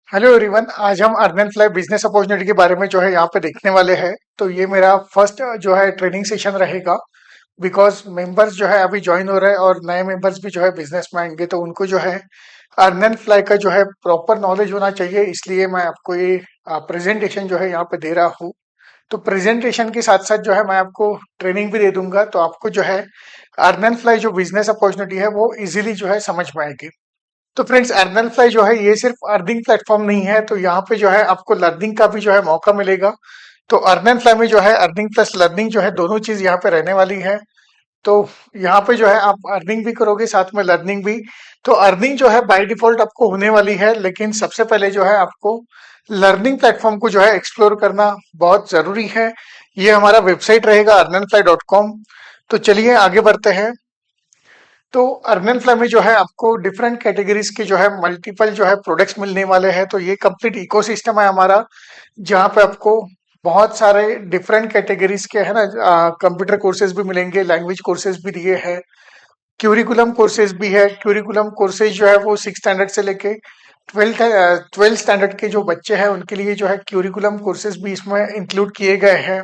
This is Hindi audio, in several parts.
Hello everyone. आज हम earn and fly business opportunity के बारे में जो है यहाँ पे देखने वाले हैं। तो ये मेरा फर्स्ट जो है ट्रेनिंग सेशन रहेगा। बिकॉज मेंबर्स जो है अभी ज्वाइन हो रहे हैं और नए मेंबर्स भी जो है बिजनेस में आएंगे, तो उनको जो है अर्न एंड फ्लाई का जो है प्रॉपर नॉलेज होना चाहिए। इसलिए मैं आपको ये प्रेजेंटेशन जो है यहाँ पे दे रहा हूँ। तो प्रेजेंटेशन के साथ साथ जो है मैं आपको ट्रेनिंग भी दे दूंगा, तो आपको जो है अर्न एंड फ्लाई जो बिजनेस अपॉर्चुनिटी है वो इजीली जो है समझ में आएगी। तो फ्रेंड्स, अर्नल फ्लाई जो है ये सिर्फ अर्निंग प्लेटफॉर्म नहीं है, तो यहाँ पे जो है आपको लर्निंग का भी जो है मौका मिलेगा। तो अर्नल फ्लाई में जो है अर्निंग प्लस लर्निंग जो है दोनों चीज यहाँ पे रहने वाली है। तो यहाँ पे जो है आप अर्निंग भी करोगे, साथ में लर्निंग भी। तो अर्निंग जो है बाय डिफॉल्ट आपको होने वाली है, लेकिन सबसे पहले जो है आपको लर्निंग प्लेटफॉर्म को जो है एक्सप्लोर करना बहुत जरूरी है। ये हमारा वेबसाइट रहेगा अर्नलफ्लाई.com। तो चलिए आगे बढ़ते हैं। तो अर्निंग फ्लाई में जो है आपको डिफरेंट कैटेगरीज के जो है मल्टीपल जो है प्रोडक्ट्स मिलने वाले हैं। तो ये कंप्लीट इकोसिस्टम है हमारा, जहाँ पे आपको बहुत सारे डिफरेंट कैटेगरीज के है ना कंप्यूटर कोर्सेज भी मिलेंगे, लैंग्वेज कोर्सेज भी दिए हैं, क्यूरिकुलम कोर्सेज भी है। क्यूरिकुलम कोर्सेज जो है वो 6 स्टैंडर्ड से लेके 12 स्टैंडर्ड के जो बच्चे हैं उनके लिए जो है क्यूरिकुलम कोर्सेज भी इसमें इंक्लूड किए गए हैं।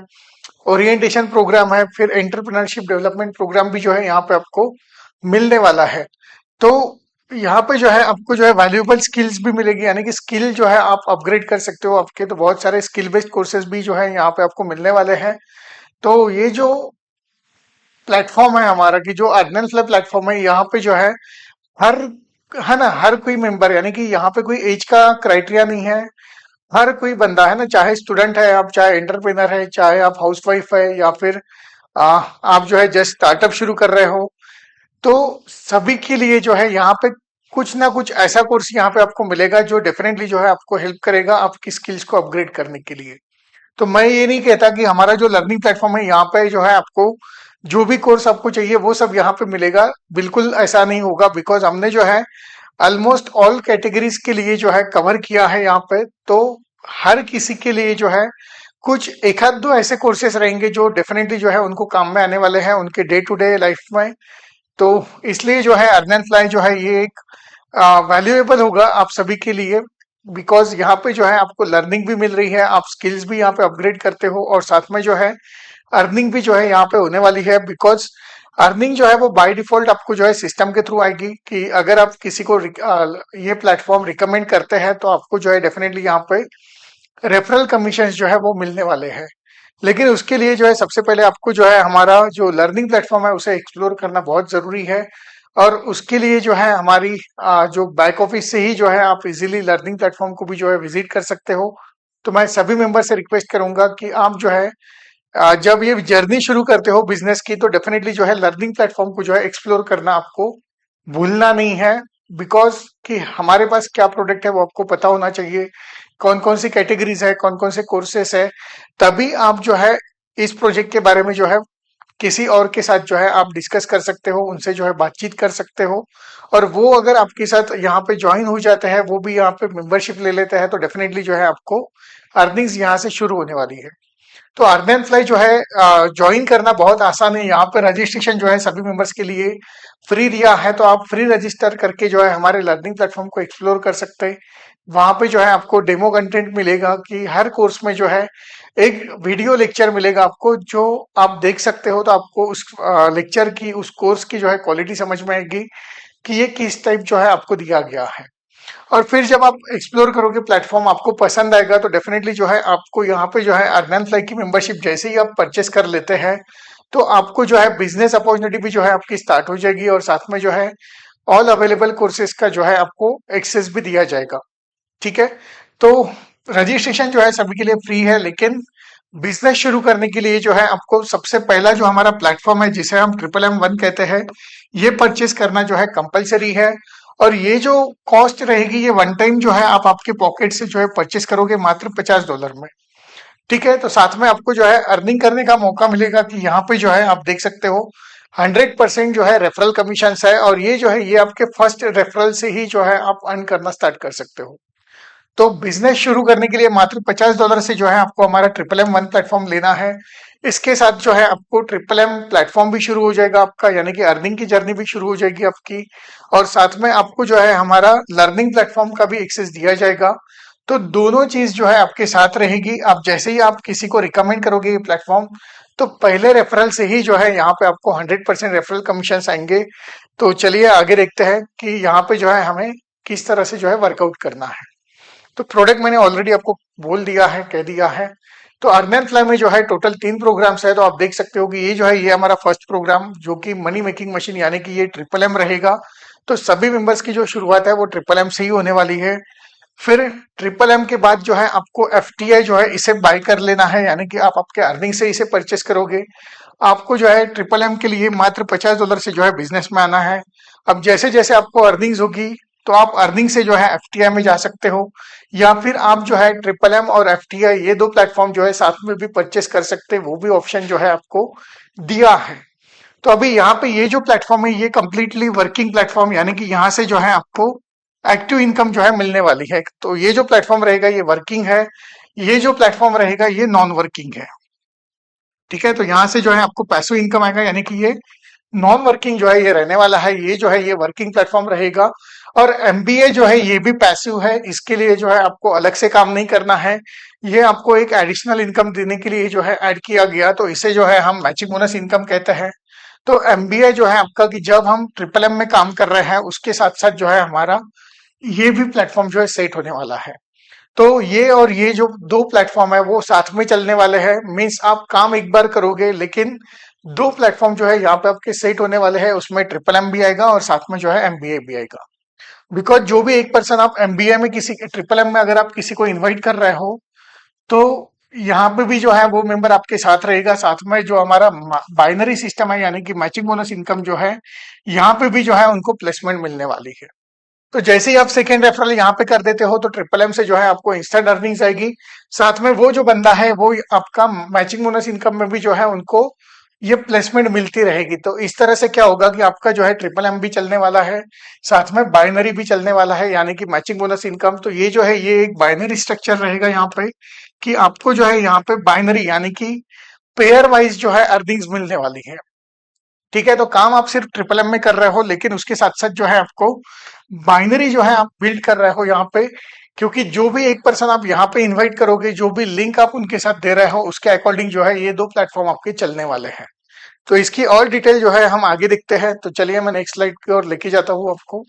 ओरिएंटेशन प्रोग्राम है, फिर एंटरप्रेन्योरशिप डेवलपमेंट प्रोग्राम भी जो है यहाँ पे आपको मिलने वाला है। तो यहाँ पे जो है आपको जो है वैल्यूएबल स्किल्स भी मिलेगी, यानी कि स्किल जो है आप अपग्रेड कर सकते हो आपके। तो बहुत सारे स्किल बेस्ड कोर्सेज भी जो है यहाँ पे आपको मिलने वाले हैं। तो ये जो प्लेटफॉर्म है हमारा, कि जो अर्निंग फ्लाई प्लेटफॉर्म है, यहाँ पे जो है हर है ना हर कोई मेंबर, यानी कि यहाँ पे कोई एज का क्राइटेरिया नहीं है। हर कोई बंदा है ना, चाहे स्टूडेंट है आप, चाहे एंटरप्रेनर है, चाहे आप हाउसवाइफ है, या फिर आप जो है जस्ट स्टार्टअप शुरू कर रहे हो, तो सभी के लिए जो है यहाँ पे कुछ ना कुछ ऐसा कोर्स यहाँ पे आपको मिलेगा जो डेफिनेटली जो है आपको हेल्प करेगा आपकी स्किल्स को अपग्रेड करने के लिए। तो मैं ये नहीं कहता कि हमारा जो लर्निंग प्लेटफॉर्म है यहाँ पे जो है आपको जो भी कोर्स आपको चाहिए वो सब यहाँ पे मिलेगा, बिल्कुल ऐसा नहीं होगा। बिकॉज हमने जो है ऑलमोस्ट ऑल कैटेगरीज के लिए जो है कवर किया है यहाँ पे। तो हर किसी के लिए जो है कुछ एक आध दो ऐसे कोर्सेस रहेंगे जो डेफिनेटली जो है उनको काम में आने वाले हैं उनके डे टू डे लाइफ में। तो इसलिए जो है अर्न एंड फ्लाई जो है ये एक वैल्यूएबल होगा आप सभी के लिए। बिकॉज यहाँ पे जो है आपको लर्निंग भी मिल रही है, आप स्किल्स भी यहाँ पे अपग्रेड करते हो, और साथ में जो है अर्निंग भी जो है यहाँ पे होने वाली है। बिकॉज अर्निंग जो है वो बाय डिफॉल्ट आपको जो है सिस्टम के थ्रू आएगी, कि अगर आप किसी को ये प्लेटफॉर्म रिकमेंड करते हैं तो आपको जो है डेफिनेटली यहाँ पे रेफरल कमीशन जो है वो मिलने वाले हैं। लेकिन उसके लिए जो है सबसे पहले आपको जो है हमारा जो लर्निंग प्लेटफॉर्म है उसे एक्सप्लोर करना बहुत जरूरी है। और उसके लिए जो है हमारी जो बैक ऑफिस से ही जो है आप इजीली लर्निंग प्लेटफॉर्म को भी जो है विजिट कर सकते हो। तो मैं सभी मेंबर से रिक्वेस्ट करूंगा कि आप जो है जब ये जर्नी शुरू करते हो बिजनेस की, तो डेफिनेटली जो है लर्निंग प्लेटफॉर्म को जो है एक्सप्लोर करना आपको भूलना नहीं है। बिकॉज कि हमारे पास क्या प्रोडक्ट है वो आपको पता होना चाहिए, कौन कौन सी कैटेगरीज है, कौन कौन से कोर्सेस है। तभी आप जो है इस प्रोजेक्ट के बारे में जो है किसी और के साथ जो है आप डिस्कस कर सकते हो, उनसे जो है बातचीत कर सकते हो। और वो अगर आपके साथ यहाँ पे ज्वाइन हो जाते हैं, वो भी यहाँ पे मेंबरशिप ले लेते हैं, तो डेफिनेटली जो है आपको अर्निंग्स यहाँ से शुरू होने वाली है। तो अर्न एंड फ्लाई जो है ज्वाइन करना बहुत आसान है। यहाँ पे रजिस्ट्रेशन जो है सभी मेंबर्स के लिए फ्री दिया है, तो आप फ्री रजिस्टर करके जो है हमारे लर्निंग प्लेटफॉर्म को एक्सप्लोर कर सकते हैं। वहां पे जो है आपको डेमो कंटेंट मिलेगा, कि हर कोर्स में जो है एक वीडियो लेक्चर मिलेगा आपको, जो आप देख सकते हो। तो आपको उस लेक्चर की, उस कोर्स की जो है क्वालिटी समझ में आएगी कि ये किस टाइप जो है आपको दिया गया है। और फिर जब आप एक्सप्लोर करोगे प्लेटफॉर्म, आपको पसंद आएगा, तो डेफिनेटली जो है आपको यहाँ पे जो है अर्न एंड फ्लाई की मेंबरशिप जैसे ही आप परचेस कर लेते हैं, तो आपको जो है बिजनेस अपॉर्चुनिटी भी जो है आपकी स्टार्ट हो जाएगी, और साथ में जो है ऑल अवेलेबल कोर्सेज का जो है आपको एक्सेस भी दिया जाएगा। ठीक है। तो रजिस्ट्रेशन जो है सभी के लिए फ्री है, लेकिन बिजनेस शुरू करने के लिए जो है आपको सबसे पहला जो हमारा प्लेटफॉर्म है, जिसे हम ट्रिपल एम वन कहते हैं, ये परचेस करना जो है कंपलसरी है। और ये जो कॉस्ट रहेगी, ये वन टाइम जो है आप आपके पॉकेट से जो है परचेस करोगे मात्र $50 में। ठीक है। तो साथ में आपको जो है अर्निंग करने का मौका मिलेगा, कि यहाँ पे जो है आप देख सकते हो 100% जो है रेफरल कमीशन है, और ये जो है ये आपके फर्स्ट रेफरल से ही जो है आप अर्न करना स्टार्ट कर सकते हो। तो बिजनेस शुरू करने के लिए मात्र $50 से जो है आपको हमारा ट्रिपल एम वन प्लेटफॉर्म लेना है। इसके साथ जो है आपको ट्रिपल एम प्लेटफॉर्म भी शुरू हो जाएगा आपका, यानी कि अर्निंग की जर्नी भी शुरू हो जाएगी आपकी। और साथ में आपको जो है हमारा लर्निंग प्लेटफॉर्म का भी एक्सेस दिया जाएगा। तो दोनों चीज जो है आपके साथ रहेगी। आप जैसे ही आप किसी को रिकमेंड करोगे ये प्लेटफॉर्म, तो पहले रेफरल से ही जो है यहाँ पे आपको 100% रेफरल कमीशन आएंगे। तो चलिए आगे देखते हैं कि यहाँ पे जो है हमें किस तरह से जो है वर्कआउट करना है। तो प्रोडक्ट मैंने ऑलरेडी आपको बोल दिया है, कह दिया है। तो अर्न एंड फ्लाई में जो है टोटल 3 प्रोग्राम्स है। तो आप देख सकते हो कि ये जो है ये हमारा फर्स्ट प्रोग्राम जो कि मनी मेकिंग मशीन यानी कि ये ट्रिपल एम रहेगा। तो सभी मेंबर्स की जो शुरुआत है वो ट्रिपल एम से ही होने वाली है। फिर ट्रिपल एम के बाद जो है आपको एफ टी आई जो है इसे बाय कर लेना है, यानी कि आप आपके अर्निंग से इसे परचेस करोगे। आपको जो है ट्रिपल एम के लिए मात्र $50 से जो है बिजनेस में आना है। अब जैसे जैसे आपको अर्निंग्स होगी तो आप अर्निंग से जो है एफटीआई में जा सकते हो, या फिर आप जो है ट्रिपल एम और एफटीआई ये दो प्लेटफॉर्म जो है साथ में भी परचेस कर सकते हैं, वो भी ऑप्शन जो है आपको दिया है। तो अभी यहाँ पे ये जो प्लेटफॉर्म है ये कंप्लीटली वर्किंग प्लेटफॉर्म, यानी कि यहाँ से जो है आपको एक्टिव इनकम जो है मिलने वाली है। तो ये जो प्लेटफॉर्म रहेगा ये वर्किंग है, ये जो प्लेटफॉर्म रहेगा ये नॉन वर्किंग है। ठीक है, तो यहाँ से जो है आपको पैसिव इनकम आएगा, यानी कि ये नॉन वर्किंग जो है ये रहने वाला है, ये जो है ये वर्किंग प्लेटफॉर्म रहेगा। और एमबीए जो है ये भी पैसिव है, इसके लिए जो है आपको अलग से काम नहीं करना है, ये आपको एक एडिशनल इनकम देने के लिए जो है ऐड किया गया। तो इसे जो है हम मैचिंग बोनस इनकम कहते हैं। तो एमबीए जो है आपका कि जब हम ट्रिपल एम में काम कर रहे हैं उसके साथ साथ जो है हमारा ये भी प्लेटफॉर्म जो है सेट होने वाला है। तो ये और ये जो दो प्लेटफॉर्म है वो साथ में चलने वाले हैं। मीन्स आप काम एक बार करोगे, लेकिन दो प्लेटफॉर्म जो है यहाँ पे आपके सेट होने वाले हैं, उसमें ट्रिपल एम भी आएगा और साथ में जो है एमबीए भी आएगा। बिकॉज जो भी एक पर्सन आप एमबीए में किसी ट्रिपल एम में अगर आप किसी को इन्वाइट कर रहे हो, तो यहाँ पे भी जो है वो मेंबर आपके साथ रहेगा। साथ में जो हमारा बाइनरी सिस्टम है यानी कि मैचिंग बोनस इनकम जो है, यहाँ पे भी जो है उनको प्लेसमेंट मिलने वाली है। तो जैसे ही आप सेकेंड रेफरल यहाँ पे कर देते हो तो ट्रिपल एम से जो है आपको इंस्टेंट अर्निंग्स आएगी। साथ में वो जो बंदा है वो आपका मैचिंग बोनस इनकम में भी जो है उनको ये प्लेसमेंट मिलती रहेगी। तो इस तरह से क्या होगा कि आपका जो है ट्रिपल एम भी चलने वाला है, साथ में बाइनरी भी चलने वाला है यानी कि मैचिंग बोनस इनकम। तो ये जो है ये एक बाइनरी स्ट्रक्चर रहेगा यहाँ पे, कि आपको जो है यहाँ पे बाइनरी यानी कि पेयर वाइज जो है अर्निंग्स मिलने वाली है। ठीक है, तो काम आप सिर्फ ट्रिपल एम में कर रहे हो, लेकिन उसके साथ साथ जो है आपको बाइनरी जो है आप बिल्ड कर रहे हो यहाँ पे। क्योंकि जो भी एक पर्सन आप यहाँ पे इनवाइट करोगे, जो भी लिंक आप उनके साथ दे रहे हो, उसके अकॉर्डिंग जो है ये दो प्लेटफॉर्म आपके चलने वाले हैं। तो इसकी और डिटेल जो है हम आगे देखते हैं। तो चलिए मैं नेक्स्ट स्लाइड की ओर लेके जाता हूँ आपको।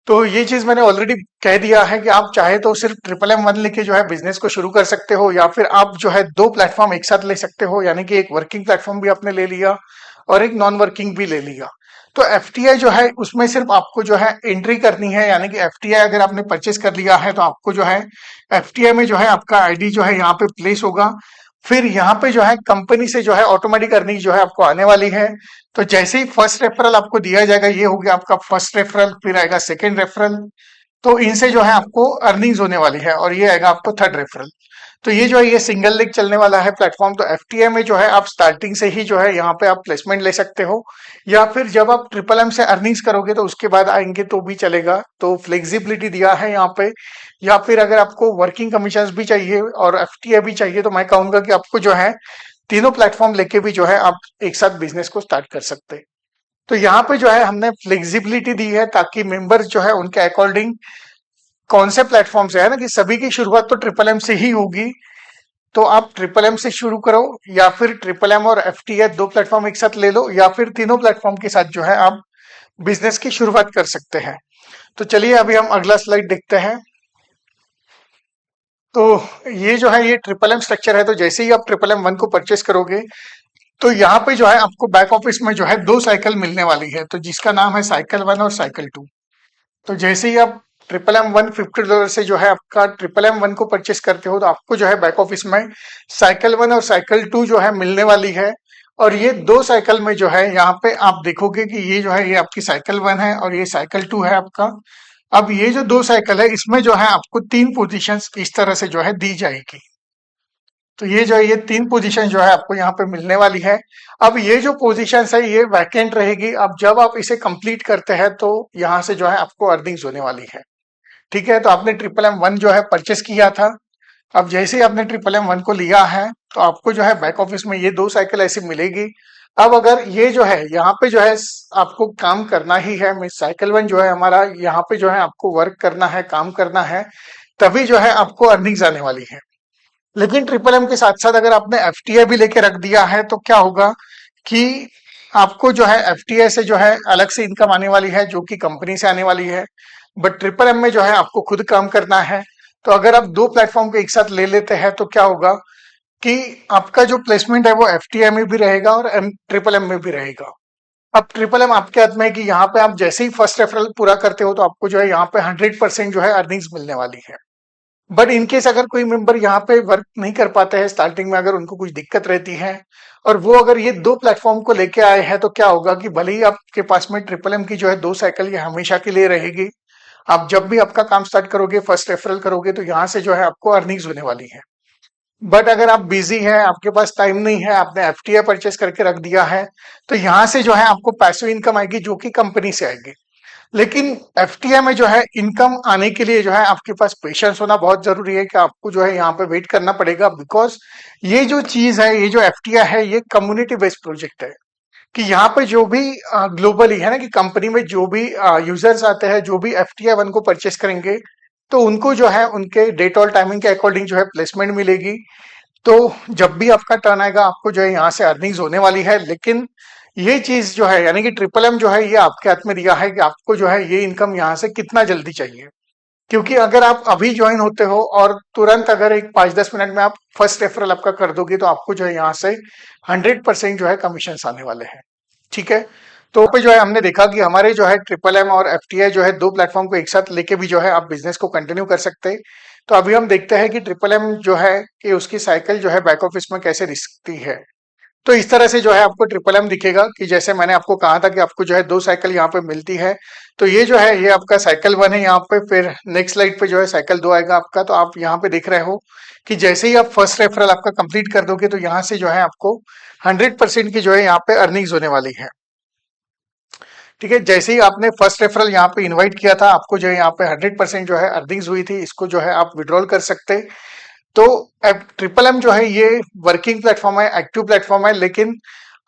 तो ये चीज मैंने ऑलरेडी कह दिया है कि आप चाहे तो सिर्फ ट्रिपल एम वन लेके जो है बिजनेस को शुरू कर सकते हो, या फिर आप जो है दो प्लेटफॉर्म एक साथ ले सकते हो, यानी कि एक वर्किंग प्लेटफॉर्म भी आपने ले लिया और एक नॉन वर्किंग भी ले लिया। तो एफटीआई जो है उसमें सिर्फ आपको जो है एंट्री करनी है, यानी कि एफटीआई अगर आपने परचेस कर लिया है तो आपको जो है एफटीआई में जो है आपका आईडी जो है यहाँ पे प्लेस होगा। फिर यहाँ पे जो है कंपनी से जो है ऑटोमेटिक अर्निंग जो है आपको आने वाली है। तो जैसे ही फर्स्ट रेफरल आपको दिया जाएगा, ये हो गया आपका फर्स्ट रेफरल, फिर आएगा सेकेंड रेफरल। तो इनसे जो है आपको अर्निंग्स होने वाली है, और ये आएगा आपको थर्ड रेफरल। तो ये जो है ये सिंगल लेग चलने वाला है प्लेटफॉर्म। तो एफटीआई में जो है आप स्टार्टिंग से ही जो है यहाँ पे आप प्लेसमेंट ले सकते हो, या फिर जब आप ट्रिपल एम से अर्निंग्स करोगे तो उसके बाद आएंगे तो भी चलेगा। तो फ्लेक्सिबिलिटी दिया है यहाँ पे। या फिर अगर आपको वर्किंग कमीशन भी चाहिए और एफटीआई भी चाहिए, तो मैं कहूंगा कि आपको जो है तीनों प्लेटफॉर्म लेके भी जो है आप एक साथ बिजनेस को स्टार्ट कर सकते हैं। तो यहाँ पे जो है हमने फ्लेक्सिबिलिटी दी है ताकि मेंबर्स जो है उनके अकॉर्डिंग कौन से प्लेटफॉर्म से, है ना कि सभी की शुरुआत तो ट्रिपल एम से ही होगी। तो आप ट्रिपल एम से शुरू करो, या फिर ट्रिपल एम और एफटीआई दो प्लेटफॉर्म एक साथ ले लो, या फिर तीनों प्लेटफॉर्म के साथ जो है आप बिजनेस की शुरुआत कर सकते हैं। तो चलिए अभी हम अगला स्लाइड देखते हैं। तो ये जो है ये ट्रिपल एम स्ट्रक्चर है। तो जैसे ही आप ट्रिपल एम वन को परचेस करोगे, तो यहाँ पे जो है आपको बैक ऑफिस में जो है दो साइकिल मिलने वाली है, तो जिसका नाम है साइकिल वन और साइकिल टू। तो जैसे ही आप ट्रिपल एम वन $50 से जो है आपका ट्रिपल एम वन को परचेस करते हो, तो आपको जो है बैक ऑफिस में साइकिल वन और साइकिल टू जो है मिलने वाली है। और ये दो साइकिल में जो है यहाँ पे आप देखोगे कि ये जो है ये आपकी साइकिल वन है और ये साइकिल टू है आपका। अब ये जो दो साइकिल है इसमें जो है आपको तीन पोजीशंस इस तरह से जो है दी जाएगी। तो ये जो है ये तीन पोजीशन जो है आपको यहाँ पे मिलने वाली है। अब ये जो पोजीशन है ये वैकेंट रहेगी। अब जब आप इसे कंप्लीट करते हैं तो यहाँ से जो है आपको अर्निंग्स होने वाली है। ठीक है, तो आपने ट्रिपल एम वन जो है परचेस किया था। अब जैसे ही आपने ट्रिपल एम वन को लिया है तो आपको जो है बैक ऑफिस में ये दो साइकिल ऐसी मिलेगी। अब अगर ये जो है यहाँ पे जो है आपको काम करना ही है, मीन साइकिल वन जो है हमारा यहाँ पे जो है आपको वर्क करना है, काम करना है। तभी जो है आपको अर्निंग्स आने वाली है। लेकिन ट्रिपल एम के साथ साथ अगर आपने एफटीआई भी लेके रख दिया है तो क्या होगा कि आपको जो है एफटीआई से जो है अलग से इनकम आने वाली है जो कि कंपनी से आने वाली है। बट ट्रिपल एम में जो है आपको खुद काम करना है। तो अगर आप दो प्लेटफॉर्म को एक साथ ले लेते हैं तो क्या होगा कि आपका जो प्लेसमेंट है वो एफटीआई में भी रहेगा और ट्रिपल एम में भी रहेगा। अब ट्रिपल एम आपके हाथ में है कि यहाँ पे आप जैसे ही फर्स्ट रेफरल पूरा करते हो तो आपको जो है यहाँ पे 100% जो है अर्निंग्स मिलने वाली है। बट इन केस अगर कोई मेंबर यहाँ पे वर्क नहीं कर पाते हैं स्टार्टिंग में, अगर उनको कुछ दिक्कत रहती है और वो अगर ये दो प्लेटफॉर्म को लेके आए हैं तो क्या होगा कि भले ही आपके पास में ट्रिपल एम की जो है 2 साइकिल ये हमेशा के लिए रहेगी। आप जब भी आपका काम स्टार्ट करोगे फर्स्ट रेफरल करोगे तो यहाँ से जो है आपको अर्निंग्स होने वाली है। बट अगर आप बिजी हैं, आपके पास टाइम नहीं है, आपने एफटीआई परचेस करके रख दिया है, तो यहाँ से जो है आपको पैसिव इनकम आएगी जो कि कंपनी से आएगी। लेकिन एफटीआई में जो है इनकम आने के लिए जो है आपके पास पेशेंस होना बहुत जरूरी है कि आपको जो है यहाँ पे वेट करना पड़ेगा। बिकॉज ये जो चीज है, ये जो एफटीआई है, ये कम्युनिटी बेस्ड प्रोजेक्ट है कि यहाँ पे जो भी ग्लोबली है ना कि कंपनी में जो भी यूजर्स आते हैं, जो भी एफटीआई वन को परचेस करेंगे, तो उनको जो है उनके डेट और टाइमिंग के अकॉर्डिंग जो है प्लेसमेंट मिलेगी। तो जब भी आपका टर्न आएगा आपको जो है यहाँ से अर्निंग्स होने वाली है। लेकिन ये चीज जो है यानी कि ट्रिपल एम जो है ये आपके हाथ में दिया है कि आपको जो है ये इनकम यहाँ से कितना जल्दी चाहिए। क्योंकि अगर आप अभी ज्वाइन होते हो और तुरंत अगर एक 5-10 मिनट में आप फर्स्ट रेफरल आपका कर दोगे तो आपको जो है यहाँ से 100% जो है कमीशन आने वाले हैं। ठीक है। तो पे जो है हमने देखा कि हमारे जो है ट्रिपल एम और एफटीआई जो है दो प्लेटफॉर्म को एक साथ लेके भी जो है आप बिजनेस को कंटिन्यू कर सकते हैं। तो अभी हम देखते हैं कि ट्रिपल एम जो है कि उसकी साइकिल जो है बैक ऑफिस में कैसे दिखती है। तो इस तरह से जो है आपको ट्रिपल एम दिखेगा कि जैसे मैंने आपको कहा था कि आपको जो है 2 साइकिल यहाँ पे मिलती है। तो ये जो है ये आपका साइकिल 1 है यहाँ पे, फिर नेक्स्ट स्लाइड पे जो है साइकिल 2 आएगा आपका। तो आप यहाँ पे देख रहे हो कि जैसे ही आप फर्स्ट रेफरल आपका कंप्लीट कर दोगे तो यहाँ से जो है आपको 100% की जो है यहाँ पे अर्निंग्स होने वाली है। ठीक है। जैसे ही आपने फर्स्ट रेफरल यहाँ पे इनवाइट किया था आपको जो है यहाँ पे 100% जो है अर्निंग्स हुई थी, इसको जो है आप विड्रॉल कर सकते हैं। तो ट्रिपल एम जो है ये वर्किंग प्लेटफॉर्म है, एक्टिव प्लेटफॉर्म है, लेकिन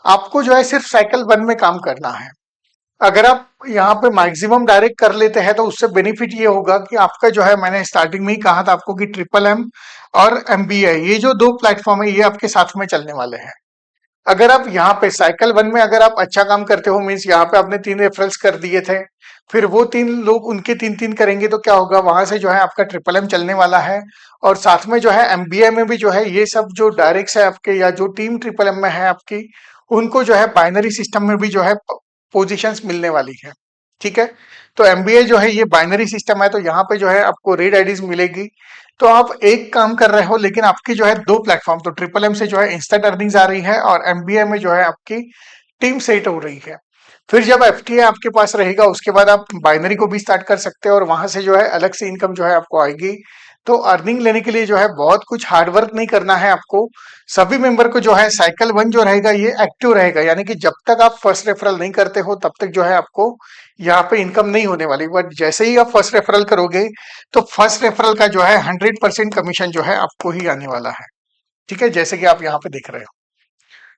आपको जो है सिर्फ साइकिल 1 में काम करना है। अगर आप यहाँ पे मैक्सिमम डायरेक्ट कर लेते हैं तो उससे बेनिफिट ये होगा कि आपका जो है, मैंने स्टार्टिंग में ही कहा था आपको कि ट्रिपल एम और एमबीए ये जो दो प्लेटफॉर्म है ये आपके साथ में चलने वाले हैं। अगर आप यहाँ पे साइकिल 1 में अगर आप अच्छा काम करते हो, मीन्स यहाँ पे आपने 3 रेफरल्स कर दिए थे, फिर वो 3 लोग उनके 3-3 करेंगे तो क्या होगा, वहां से जो है आपका ट्रिपल एम चलने वाला है। और साथ में जो है एमबीए में भी जो है ये सब जो डायरेक्ट है आपके या जो टीम ट्रिपल एम में है आपकी, उनको जो है बाइनरी सिस्टम में भी जो है पोजीशंस मिलने वाली है। ठीक है। तो एमबीए जो है ये बाइनरी सिस्टम है, तो यहाँ पे जो है आपको रेड आईडीज मिलेगी। तो आप एक काम कर रहे हो लेकिन आपकी जो है दो प्लेटफॉर्म, तो ट्रिपल एम से जो है इंस्टेंट अर्निंग्स आ रही है और एमबीए में जो है आपकी टीम सेट हो रही है। फिर जब एफटीआई आपके पास रहेगा उसके बाद आप बाइनरी को भी स्टार्ट कर सकते हैं और वहां से जो है अलग से इनकम जो है आपको आएगी। तो अर्निंग लेने के लिए जो है बहुत कुछ हार्डवर्क नहीं करना है आपको। सभी मेंबर को जो है साइकिल 1 जो रहेगा ये एक्टिव रहेगा, यानी कि जब तक आप फर्स्ट रेफरल नहीं करते हो तब तक जो है आपको यहाँ पे इनकम नहीं होने वाली। बट जैसे ही आप फर्स्ट रेफरल करोगे तो फर्स्ट रेफरल का जो है 100% कमीशन जो है आपको ही आने वाला है। ठीक है, जैसे कि आप यहाँ पे देख रहे हो।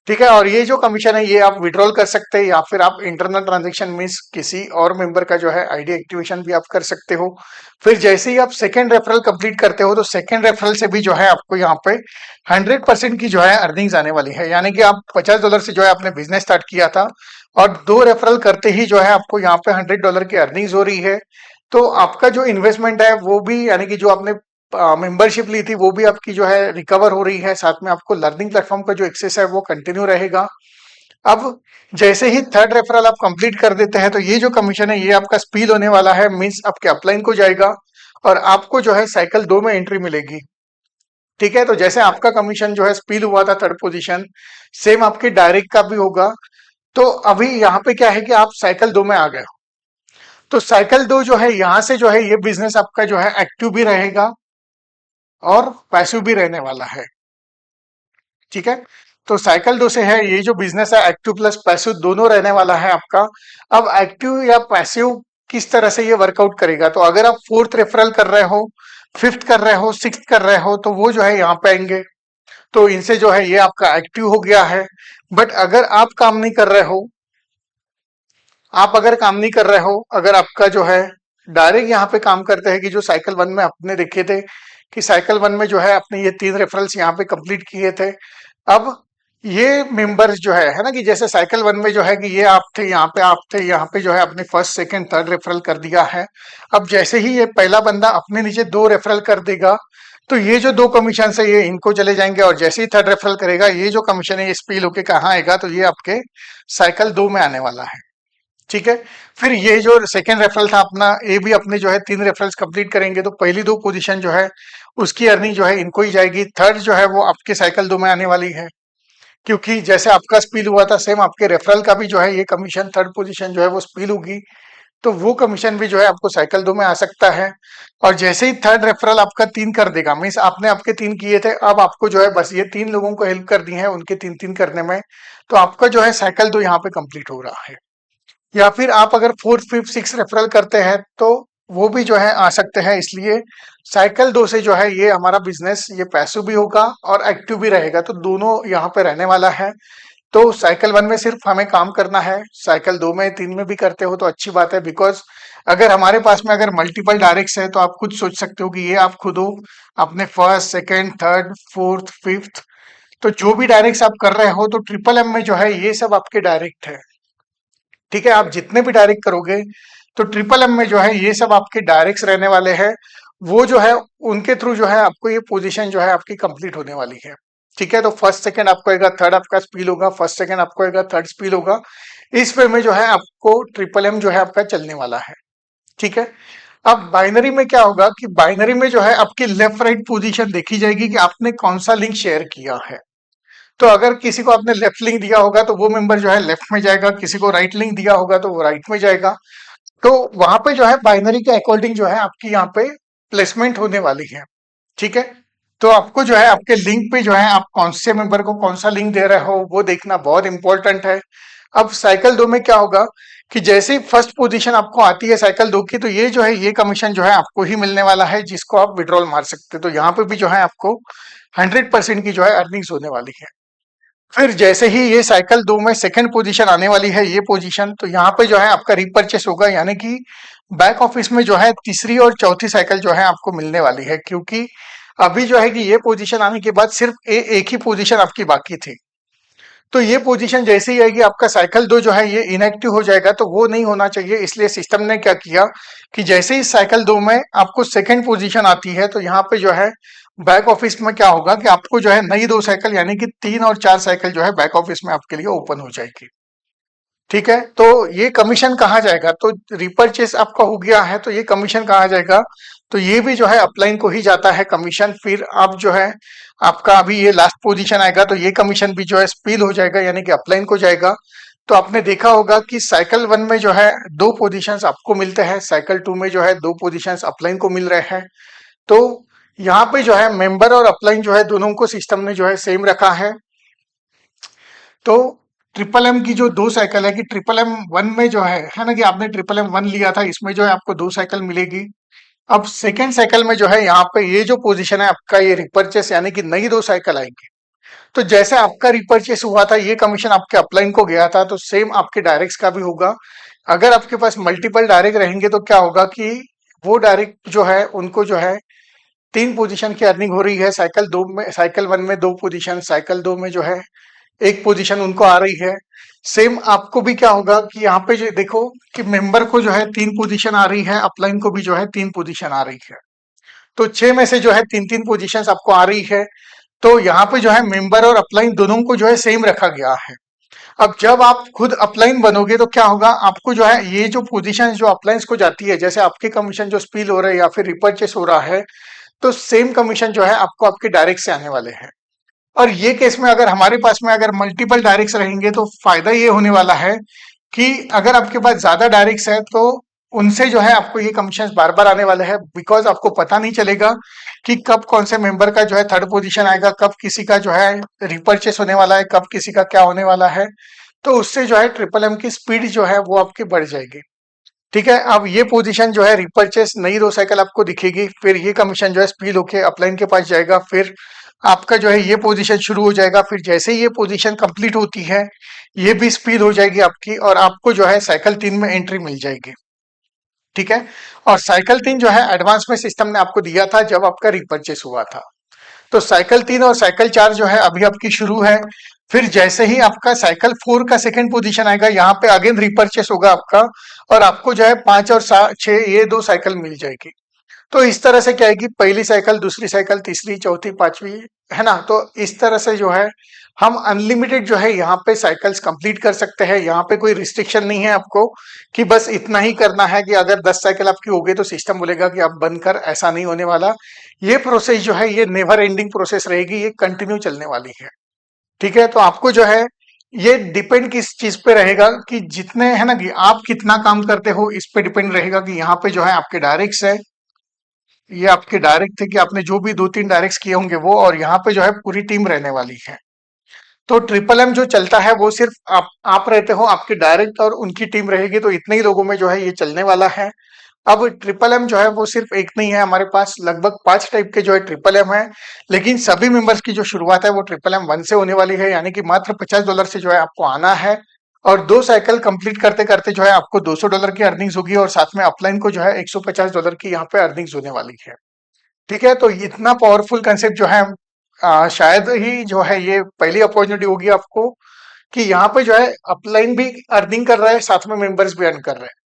ठीक है। और ये जो कमीशन है ये आप विड्रॉल कर सकते हैं या फिर आप इंटरनल ट्रांजेक्शन मीन्स किसी और मेंबर का जो है आईडी एक्टिवेशन भी आप कर सकते हो। फिर जैसे ही आप सेकेंड रेफरल कंप्लीट करते हो तो सेकेंड रेफरल से भी जो है आपको यहाँ पे 100% की जो है अर्निंग्स आने वाली है। यानी कि आप $50 से जो है आपने बिजनेस स्टार्ट किया था और 2 रेफरल करते ही जो है आपको यहाँ पे $100 की अर्निंग्स हो रही है। तो आपका जो इन्वेस्टमेंट है वो भी, यानी कि जो आपने मेंबरशिप ली थी वो भी आपकी जो है रिकवर हो रही है। साथ में आपको लर्निंग प्लेटफॉर्म का जो एक्सेस है वो कंटिन्यू रहेगा। अब जैसे ही थर्ड रेफरल आप कंप्लीट कर देते हैं तो ये जो कमीशन है ये आपका स्पील होने वाला है, मींस आपके अपलाइन को जाएगा और आपको जो है साइकिल 2 में एंट्री मिलेगी। ठीक है। तो जैसे आपका कमीशन जो है स्पील हुआ था थर्ड पोजीशन, सेम आपके डायरेक्ट का भी होगा। तो अभी यहाँ पे क्या है कि आप साइकिल 2 में आ गए हो। तो साइकिल 2 जो है यहाँ से जो है ये बिजनेस आपका जो है एक्टिव भी रहेगा और पैसिव भी रहने वाला है। ठीक है। तो साइकिल 2 से है ये जो बिजनेस है एक्टिव प्लस पैसिव दोनों रहने वाला है आपका। अब एक्टिव या पैसिव किस तरह से ये वर्कआउट करेगा, तो अगर आप फोर्थ रेफरल कर रहे हो, फिफ्थ कर रहे हो, सिक्स कर रहे हो तो वो जो है यहाँ पे आएंगे। तो इनसे जो है ये आपका एक्टिव हो गया है। बट अगर आप काम नहीं कर रहे हो, आप अगर काम नहीं कर रहे हो, अगर आपका जो है डायरेक्ट यहाँ पे काम करते हैं कि जो साइकिल वन में आपने देखे थे कि साइकिल वन में जो है अपने ये 3 रेफरल्स यहाँ पे कंप्लीट किए थे। अब ये मेंबर्स जो है ना, कि जैसे साइकिल वन में जो है कि ये आप थे, यहाँ पे आप थे, यहाँ पे जो है अपने फर्स्ट सेकंड थर्ड रेफरल कर दिया है। अब जैसे ही ये पहला बंदा अपने नीचे 2 रेफरल कर देगा, तो ये जो 2 कमीशन है ये इनको चले जाएंगे, और जैसे ही थर्ड रेफरल करेगा ये जो कमीशन है ये स्पील होके कहाँ आएगा, तो ये आपके साइकिल 2 में आने वाला है। ठीक है। फिर ये जो सेकंड रेफरल था अपना, ये भी अपने जो है 3 रेफरल्स कंप्लीट करेंगे, तो पहली 2 पोजीशन जो है उसकी अर्निंग जो है इनको ही जाएगी। थर्ड जो है वो आपके साइकिल 2 में आने वाली है, क्योंकि जैसे आपका स्पील हुआ था सेम आपके रेफरल का भी जो है ये कमीशन थर्ड पोजीशन जो है वो स्पील होगी, तो वो कमीशन भी जो है आपको साइकिल 2 में आ सकता है। और जैसे ही थर्ड रेफरल आपका 3 कर देगा, मीन्स आपने आपके 3 किए थे, अब आपको जो है बस ये 3 लोगों को हेल्प कर दी है उनके 3-3 करने में, तो आपका जो है साइकिल 2 यहाँ पे कंप्लीट हो रहा है। या फिर आप अगर फोर्थ फिफ्थ सिक्स रेफरल करते हैं तो वो भी जो है आ सकते हैं। इसलिए साइकिल 2 से जो है ये हमारा बिजनेस ये पैसिव भी होगा और एक्टिव भी रहेगा, तो दोनों यहाँ पे रहने वाला है। तो साइकिल 1 में सिर्फ हमें काम करना है, साइकिल 2 में 3 में भी करते हो तो अच्छी बात है। बिकॉज अगर हमारे पास में अगर मल्टीपल डायरेक्ट्स है तो आप खुद सोच सकते हो कि ये आप खुद हो अपने first second third fourth fifth, तो जो भी डायरेक्ट्स आप कर रहे हो तो ट्रिपल एम में जो है ये सब आपके डायरेक्ट है। ठीक है, आप जितने भी डायरेक्ट करोगे तो ट्रिपल एम में जो है ये सब आपके डायरेक्ट्स रहने वाले हैं। वो जो है उनके थ्रू जो है आपको ये पोजीशन जो है आपकी कंप्लीट होने वाली है। ठीक है, तो फर्स्ट सेकंड आपको आएगा, थर्ड आपका स्पील होगा, फर्स्ट सेकंड आपको आएगा, थर्ड स्पील होगा। इस वे में जो है आपको ट्रिपल एम जो है आपका चलने वाला है। ठीक है। अब बाइनरी में क्या होगा कि बाइनरी में जो है आपकी लेफ्ट राइट पोजीशन देखी जाएगी कि आपने कौन सा लिंक शेयर किया है। तो अगर किसी को आपने लेफ्ट लिंक दिया होगा तो वो मेंबर जो है लेफ्ट में जाएगा, किसी को राइट लिंक दिया होगा तो वो राइट में जाएगा। तो वहां पे जो है बाइनरी के अकॉर्डिंग जो है आपकी यहाँ पे प्लेसमेंट होने वाली है। ठीक है। तो आपको जो है आपके लिंक पे जो है आप कौन से मेंबर को कौन सा लिंक दे रहे हो वो देखना बहुत इंपॉर्टेंट है। अब साइकिल 2 में क्या होगा कि जैसे ही फर्स्ट पोजीशन आपको आती है साइकिल 2 की, तो ये जो है ये कमीशन जो है आपको ही मिलने वाला है, जिसको आप विड्रॉल मार सकते हैं। तो यहाँ पे भी जो है आपको 100% की जो है अर्निंग्स होने वाली है। फिर जैसे ही ये साइकिल 2 में सेकंड पोजीशन आने वाली है ये पोजीशन, तो यहाँ पे जो है आपका रिपर्चेस होगा, यानी कि बैक ऑफिस में जो है तीसरी और चौथी साइकिल जो है आपको मिलने वाली है। क्योंकि अभी जो है कि ये पोजीशन आने के बाद सिर्फ एक ही पोजीशन आपकी बाकी थी, तो ये पोजीशन जैसे ही आएगी आपका साइकिल 2 जो है ये इनएक्टिव हो जाएगा, तो वो नहीं होना चाहिए। इसलिए सिस्टम ने क्या किया कि जैसे ही साइकिल 2 में आपको सेकंड पोजीशन आती है, तो यहाँ पे जो है बैक ऑफिस में क्या होगा कि आपको जो है नई 2 साइकिल यानी कि 3 और 4 साइकिल जो है बैक ऑफिस में आपके लिए ओपन हो जाएगी। ठीक है, तो ये कमीशन कहाँ जाएगा, तो रिपर्चेस आपका हो गया है तो ये कमीशन कहाँ जाएगा, तो ये भी जो है अपलाइन को ही जाता है कमीशन। फिर आप जो है आपका अभी ये लास्ट पोजीशन आएगा तो ये कमीशन भी जो है स्पील हो जाएगा, यानी कि अपलाइन को जाएगा। तो आपने देखा होगा कि साइकिल 1 में जो है 2 पोजीशंस आपको मिलते हैं, साइकिल 2 में जो है 2 पोजीशंस अपलाइन को मिल रहे हैं। तो यहाँ पे जो है मेंबर और अपलाइन जो है दोनों को सिस्टम ने जो है सेम रखा है। तो ट्रिपल एम की जो 2 साइकिल है कि ट्रिपल एम 1 में जो है ना, कि आपने ट्रिपल एम 1 लिया था, इसमें जो है आपको 2 साइकिल मिलेगी। अब सेकेंड साइकिल में जो है यहाँ पे ये जो पोजीशन है आपका ये रिपर्चेस यानी कि नई 2 साइकिल आएंगी। तो जैसे आपका रिपर्चेस हुआ था ये कमीशन आपके अपलाइन को गया था, तो सेम आपके डायरेक्ट्स का भी होगा। अगर आपके पास मल्टीपल डायरेक्ट रहेंगे तो क्या होगा कि वो डायरेक्ट जो है उनको जो है 3 पोजीशन की अर्निंग हो रही है, साइकिल 2 में, साइकिल 1 में 2 पोजीशन, साइकिल 2 में जो है एक पोजीशन उनको आ रही है। सेम आपको भी क्या होगा कि यहाँ पे जो देखो कि मेंबर को जो है 3 पोजीशन आ रही है, अपलाइन को भी जो है 3 पोजीशन आ रही है। तो 6 में से जो है 3-3 पोजीशंस आपको आ रही है। तो यहाँ पे जो है मेंबर और अपलाइन दोनों को जो है सेम रखा गया है। अब जब आप खुद अपलाइन बनोगे तो क्या होगा, आपको जो है ये जो पोजीशन जो अपलाइंस को जाती है, जैसे आपके कमीशन जो स्पील हो रहा है या फिर रिपर्चेस हो रहा है, तो सेम कमीशन जो है आपको आपके डायरेक्ट से आने वाले हैं। और ये केस में अगर हमारे पास में अगर मल्टीपल डायरेक्ट्स रहेंगे तो फायदा ये होने वाला है कि अगर आपके पास ज्यादा डायरेक्ट्स है तो उनसे जो है आपको ये कमीशन बार बार आने वाले हैं। बिकॉज आपको पता नहीं चलेगा कि कब कौन से मेंबर का जो है थर्ड पोजीशन आएगा, कब किसी का जो है रिपर्चेस होने वाला है, कब किसी का क्या होने वाला है। तो उससे जो है ट्रिपल एम की स्पीड जो है वो आपकी बढ़ जाएगी। ठीक है, अब ये पोजीशन जो है रिपर्चेस नई 2 साइकिल आपको दिखेगी, फिर ये कमीशन जो है स्पीड होके अपलाइन के पास जाएगा, फिर आपका जो है ये पोजीशन शुरू हो जाएगा। फिर जैसे ही ये पोजीशन कंप्लीट होती है ये भी स्पीड हो जाएगी आपकी और आपको जो है साइकिल 3 में एंट्री मिल जाएगी। ठीक है। और साइकिल 3 जो है एडवांस में सिस्टम ने आपको दिया था जब आपका रिपर्चेस हुआ था। तो साइकिल 3 और साइकिल 4 जो है अभी आपकी शुरू है। फिर जैसे ही आपका साइकिल 4 का सेकंड पोजीशन आएगा, यहाँ पे अगेन रिपर्चेस होगा आपका, और आपको जो है 5 और 6 ये दो साइकिल मिल जाएगी। तो इस तरह से क्या है कि पहली साइकिल, दूसरी साइकिल, तीसरी, चौथी, पांचवी, है ना। तो इस तरह से जो है हम अनलिमिटेड जो है यहाँ पे साइकिल्स कंप्लीट कर सकते हैं। यहाँ पे कोई रिस्ट्रिक्शन नहीं है आपको कि बस इतना ही करना है, कि अगर 10 साइकिल आपकी हो गई तो सिस्टम बोलेगा कि आप बंद कर, ऐसा नहीं होने वाला। ये प्रोसेस जो है ये नेवर एंडिंग प्रोसेस रहेगी, ये कंटिन्यू चलने वाली है। ठीक है। तो आपको जो है ये डिपेंड किस चीज पे रहेगा कि जितने, है ना, कि आप कितना काम करते हो, इस पे डिपेंड रहेगा। कि यहाँ पे जो है आपके डायरेक्ट्स है, ये आपके डायरेक्ट थे कि आपने जो भी 2-3 डायरेक्ट्स किए होंगे वो, और यहाँ पे जो है पूरी टीम रहने वाली है। तो ट्रिपल एम जो चलता है वो सिर्फ आप रहते हो, आपके डायरेक्ट और उनकी टीम रहेगी, तो इतने ही लोगों में जो है ये चलने वाला है। अब ट्रिपल एम जो है वो सिर्फ एक नहीं है, हमारे पास लगभग 5 टाइप के जो है ट्रिपल एम है। लेकिन सभी मेंबर्स की जो शुरुआत है वो ट्रिपल एम 1 से होने वाली है, यानी कि मात्र $50 से जो है आपको आना है। और 2 साइकिल कंप्लीट करते करते जो है आपको $200 की अर्निंग्स होगी, और साथ में अपलाइन को जो है $150 की यहाँ पे अर्निंग्स होने वाली है। ठीक है। तो इतना पावरफुल कंसेप्ट जो है शायद ही जो है ये पहली अपॉर्चुनिटी होगी आपको, कि यहाँ पे जो है अपलाइन भी अर्निंग कर रहा है, साथ में मेंबर्स भी अर्न कर रहे हैं।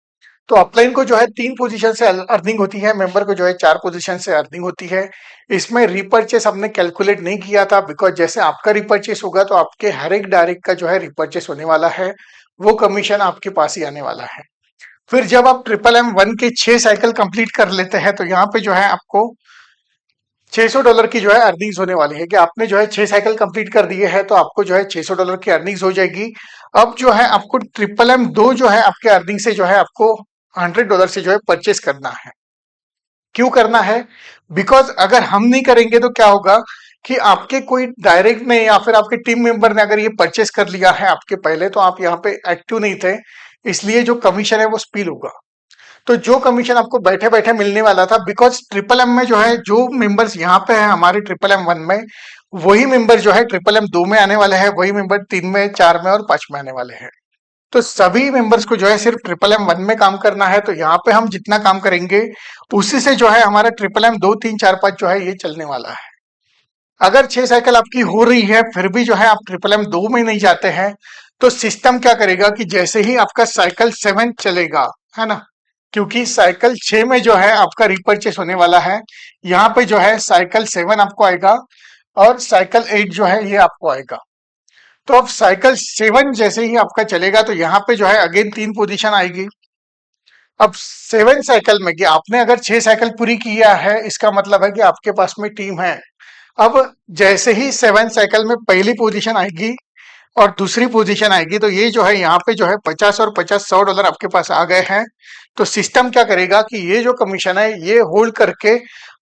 तो अपलाइन को जो है 3 पोजीशन से अर्निंग होती है, मेंबर को जो है 4 पोजीशन से अर्निंग होती है। इसमें रिपर्चेस हमने कैलकुलेट नहीं किया था, बिकॉज जैसे आपका रिपर्चेस होगा तो आपके हर एक डायरेक्ट का जो है रिपर्चेस होने वाला है, वो कमीशन आपके पास ही आने वाला है। फिर जब आप ट्रिपल एम 1 के 6 साइकिल कंप्लीट कर लेते हैं तो यहाँ पे जो है आपको $600 की जो है अर्निंग्स होने वाली है। कि आपने जो है 6 साइकिल कंप्लीट कर दिए हैं तो आपको जो है $600 की अर्निंग्स हो जाएगी। अब जो है आपको ट्रिपल एम 2 जो है आपके अर्निंग से जो है आपको $100 से जो है परचेस करना है। क्यों करना है? बिकॉज अगर हम नहीं करेंगे तो क्या होगा कि आपके कोई डायरेक्ट ने या फिर आपके टीम मेंबर ने अगर ये परचेस कर लिया है आपके पहले, तो आप यहाँ पे एक्टिव नहीं थे, इसलिए जो कमीशन है वो स्पील होगा। तो जो कमीशन आपको बैठे बैठे मिलने वाला था, बिकॉज ट्रिपल एम में जो है जो मेंबर्स यहाँ पे है हमारे ट्रिपल एम 1 में, वही मेंबर जो है ट्रिपल एम 2 में आने वाले हैं, वही मेंबर 3 में, 4 में और 5 में आने वाले हैं। तो सभी मेंबर्स को जो है सिर्फ ट्रिपल एम 1 में काम करना है। तो यहाँ पे हम जितना काम करेंगे उसी से जो है हमारा ट्रिपल एम 2, 3, 4, 5 जो है ये चलने वाला है। अगर 6 साइकिल आपकी हो रही है फिर भी जो है आप ट्रिपल एम 2 में नहीं जाते हैं, तो सिस्टम क्या करेगा कि जैसे ही आपका साइकिल 7 चलेगा, है ना, क्योंकि साइकिल 6 में जो है आपका रिपर्चेस होने वाला है, यहाँ पे जो है साइकिल 7 आपको आएगा और साइकिल 8 जो है ये आपको आएगा। तो अब साइकिल 7 जैसे ही आपका चलेगा तो यहाँ पे जो है अगेन 3 पोजीशन आएगी। अब 7 साइकिल में कि आपने अगर 6 साइकिल पूरी किया है, इसका मतलब है कि आपके पास में टीम है। अब जैसे ही 7 साइकिल में पहली पोजीशन आएगी और दूसरी पोजीशन आएगी, तो ये जो है यहाँ पे जो है 50 और 50 $100 आपके पास आ गए हैं। तो सिस्टम क्या करेगा कि ये जो कमीशन है ये होल्ड करके